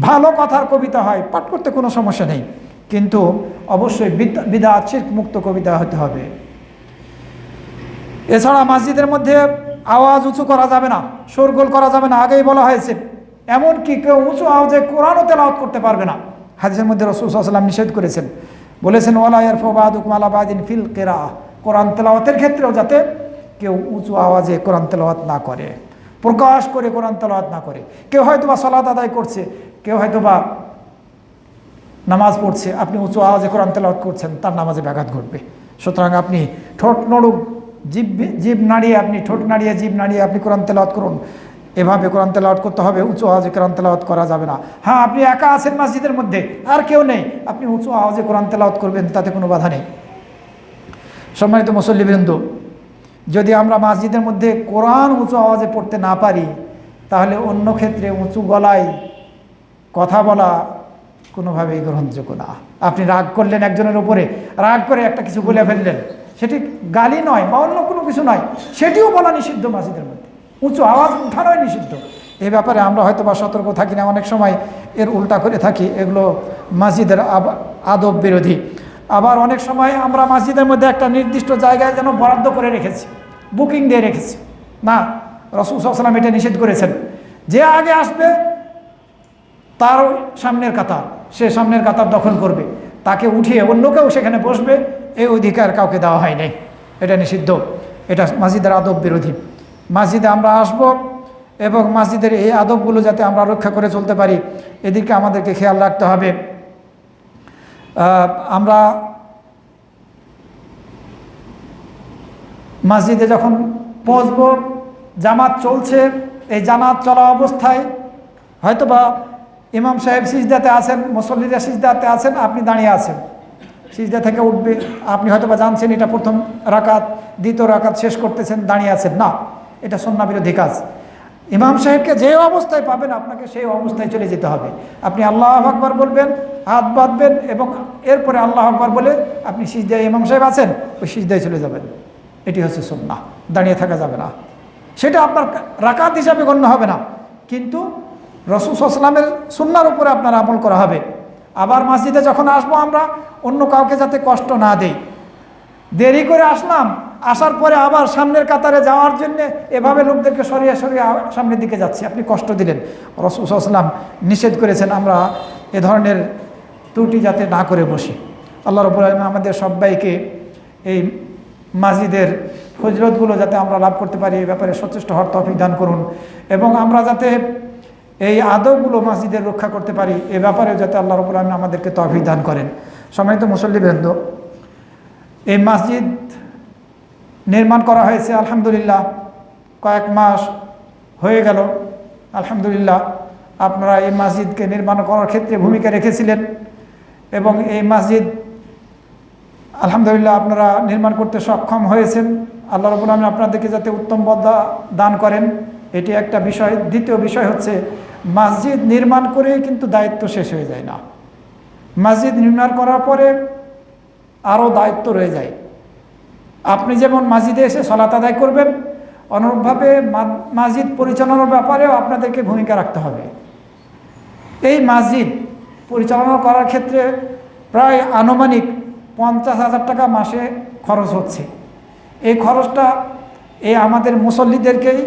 ভালো কথার কবিতা হয়, পাঠ করতে কোনো সমস্যা নেই, কিন্তু অবশ্যই বিদআত শিরক মুক্ত কবিতা হতে হবে। এছাড়া মসজিদের মধ্যে আওয়াজ উঁচু করা যাবে না, শোরগোল করা যাবে না, আগেই বলা হয়েছে। এমনকি কেউ উঁচু আওয়াজে কোরআনও তেলাওয়াত করতে পারবে না, হাদিসের মধ্যে রাসূল সাল্লাল্লাহু আলাইহি ওয়াসাল্লাম নিষেধ করেছেন, বলেছেন ওয়ালা ইয়ারফা বা'দুকুম আলা বা'দিন ফিল কিরাআহ, কোরআন তেলাওয়াতের ক্ষেত্রেও যাতে কেউ উঁচু আওয়াজে কোরআন তেলাওয়াত না করে, প্রকাশ করে কোরআন তেলাওয়াত না করে। কেউ হয়তো বা সালাত আদায় করছে, কেউ হয়তো বা নামাজ পড়ছে, আপনি উঁচু আওয়াজে কোরআন তেলাওয়াত করছেন, তার নামাজে ব্যাঘাত ঘটবে। সুতরাং আপনি ঠোঁট নড়ুক, জিভ নাড়িয়ে, আপনি ঠোঁট নাড়িয়ে জিভ নাড়িয়ে আপনি কোরআন তেলাওয়াত করুন, এভাবে কোরআন তেলাওয়াত করতে হবে, উঁচু আওয়াজে কোরআন তেলাওয়াত করা যাবে না। হ্যাঁ, আপনি একা আছেন মসজিদের মধ্যে, আর কেউ নেই, আপনি উঁচু আওয়াজে কোরআন তেলাওয়াত করবেন, তাতে কোনো বাধা নেই। সম্মানিত মুসল্লিবৃন্দ, যদি আমরা মসজিদের মধ্যে কোরআন উঁচু আওয়াজে পড়তে না পারি, তাহলে অন্য ক্ষেত্রে উঁচু গলায় কথা বলা কোনোভাবেই গ্রহণযোগ্য না। আপনি রাগ করলেন একজনের উপরে, রাগ করে একটা কিছু বলে ফেললেন, সেটি গালি নয় বা অন্য কোনো কিছু নয়, সেটিও বলা নিষিদ্ধ মসজিদের মধ্যে, উঁচু আওয়াজ উঠানোই নিষিদ্ধ। এ ব্যাপারে আমরা হয়তো বা সতর্ক থাকি না, অনেক সময় এর উল্টা করে থাকি, এগুলো মসজিদের আদব বিরোধী। আবার অনেক সময় আমরা মসজিদের মধ্যে একটা নির্দিষ্ট জায়গায় যেন বরাদ্দ করে রেখেছি, বুকিং দিয়ে রেখেছি, না, রাসূল সাল্লাল্লাহু আলাইহি ওয়াসাল্লাম এটা নিষেধ করেছেন। যে আগে আসবে তার সামনের কাতার, সে সামনের কাতার দখল করবে, তাকে উঠিয়ে অন্য কেউ সেখানে বসবে, এই অধিকার কাউকে দেওয়া হয় নাই, এটা নিষিদ্ধ, এটা মসজিদের আদব বিরোধী। মসজিদে আমরা আসব এবং মসজিদের এই আদবগুলো যাতে আমরা রক্ষা করে চলতে পারি, এদিকে আমাদেরকে খেয়াল রাখতে হবে। আমরা মসজিদে যখন পৌঁছব, জামাত চলছে, এই জামাত চলা অবস্থায় হয়তোবা ইমাম সাহেব সিজদাতে আছেন, মুসল্লিরা সিজদাতে আছেন, আপনি দাঁড়িয়ে আছেন, সিজদা থেকে উঠবে, আপনি হয়তোবা জানছেন এটা প্রথম রাকাত, দ্বিতীয় রাকাত শেষ করতেছেন, দাঁড়িয়ে আছেন, না, এটা সুন্নাহ বিরোধী কাজ। ইমাম সাহেবকে যে অবস্থায় পাবেন আপনাকে সেই অবস্থায় চলে যেতে হবে। আপনি আল্লাহু আকবার বলবেন, হাত বাঁধবেন এবং এরপরে আল্লাহু আকবার বলে আপনি সিজদায়, ইমাম সাহেব আছেন ওই সিজদায় চলে যাবেন। এটি হচ্ছে সুন্নাহ, দাঁড়িয়ে থাকা যাবে না। সেটা আপনার রাকাত হিসাবে গণ্য হবে না, কিন্তু রাসূল সাল্লাল্লাহু আলাইহি ওয়াসাল্লামের সুন্নাহর উপরে আপনার আমল করা হবে। আবার মসজিদে যখন আসবো আমরা অন্য কাউকে যাতে কষ্ট না দেই। দেরি করে আসলাম, আসার পরে আবার সামনের কাতারে যাওয়ার জন্য এভাবে লোকদেরকে সরিয়ে সরিয়ে সামনের দিকে যাচ্ছি, আপনি কষ্ট দিলেন। রাসূল সাল্লাল্লাহু আলাইহি ওয়াসাল্লাম নিষেধ করেছেন আমরা এ ধরনের ত্রুটি যাতে না করে বসি। আল্লাহ রাব্বুল আলামিন আমাদের সবাইকে এই মসজিদের ফজিলতগুলো যাতে আমরা লাভ করতে পারি এই ব্যাপারে সচেষ্ট হওয়ার তৌফিক দান করুন, এবং আমরা যাতে এই আদবগুলো মসজিদের রক্ষা করতে পারি এ ব্যাপারে যাতে আল্লাহ রাব্বুল আলামিন আমাদেরকে তৌফিক দান করেন। সম্মানিত মুসল্লিবৃন্দ, এই মসজিদ নির্মাণ করা হয়েছে আলহামদুলিল্লাহ, কয়েক মাস হয়ে গেল। আলহামদুলিল্লাহ আপনারা এই মসজিদকে নির্মাণ করার ক্ষেত্রে ভূমিকা রেখেছিলেন, এবং এই মসজিদ আলহামদুলিল্লাহ আপনারা নির্মাণ করতে সক্ষম হয়েছেন। আল্লাহ রাব্বুল আলামিন আপনাদেরকে যাতে উত্তম বদলা দান করেন, এটি একটা বিষয়। দ্বিতীয় বিষয় হচ্ছে মসজিদ নির্মাণ করে কিন্তু দায়িত্ব শেষ হয়ে যায় না। মসজিদ নির্মাণ করার পরে আরও দায়িত্ব রয়ে যায়। আপনি যেমন মসজিদে এসে সালাত আদায় করবেন, অনুরূপভাবে মসজিদ পরিচালনার ব্যাপারেও আপনাদেরকে ভূমিকা রাখতে হবে। এই মসজিদ পরিচালনা করার ক্ষেত্রে প্রায় আনুমানিক 50,000 টাকা মাসে খরচ হচ্ছে। এই খরচটা আমাদের মুসল্লিদেরকেই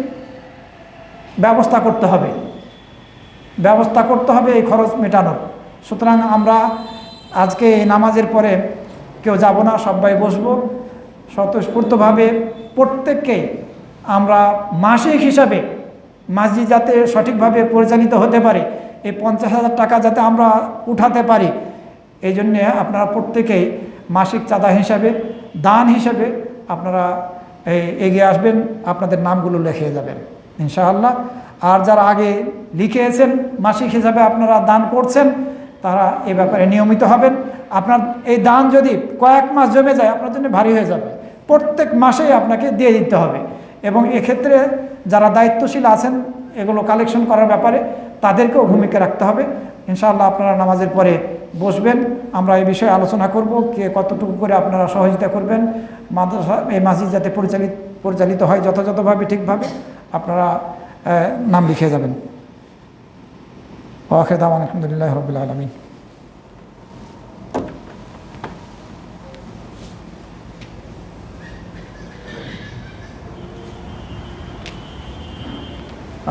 ব্যবস্থা করতে হবে এই খরচ মেটানোর। সুতরাং আমরা আজকে এই নামাজের পরে কেউ যাব না, সবাই বসবো স্বতঃস্ফূর্তভাবে। প্রত্যেককে আমরা মাসিক হিসাবে মসজিদ যাতে সঠিকভাবে পরিচালিত হতে পারে, এই 50,000 টাকা যাতে আমরা উঠাতে পারি, এই জন্যে আপনারা প্রত্যেকেই মাসিক চাঁদা হিসাবে, দান হিসাবে আপনারা এগিয়ে আসবেন, আপনাদের নামগুলো লিখে যাবেন ইনশাআল্লাহ। আর যারা আগে লিখেছেন মাসিক হিসাবে আপনারা দান করছেন, তারা এ ব্যাপারে নিয়মিত হবেন। আপনার এই দান যদি কয়েক মাস জমে যায় আপনার জন্য ভারী হয়ে যাবে। প্রত্যেক মাসেই আপনাকে দিয়ে দিতে হবে, এবং এক্ষেত্রে যারা দায়িত্বশীল আছেন এগুলো কালেকশন করার ব্যাপারে তাদেরকেও ভূমিকা রাখতে হবে। ইনশাআল্লাহ আপনারা নামাজের পরে বসবেন, আমরা এই বিষয়ে আলোচনা করব কে কতটুকু করে আপনারা সহযোগিতা করবেন। মাদ্রাসা এই মসজিদ যাতে পরিচালিত হয় যথাযথভাবে, ঠিকভাবে আপনারা নাম লিখে যাবেন। ওয়া আখিরু দাওয়ানা আলহামদুলিল্লাহি রাব্বিল আলামিন।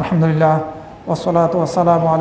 আলহামদুলিল্লাহ ওয়াসসালাতু ওয়াসসালামু আলা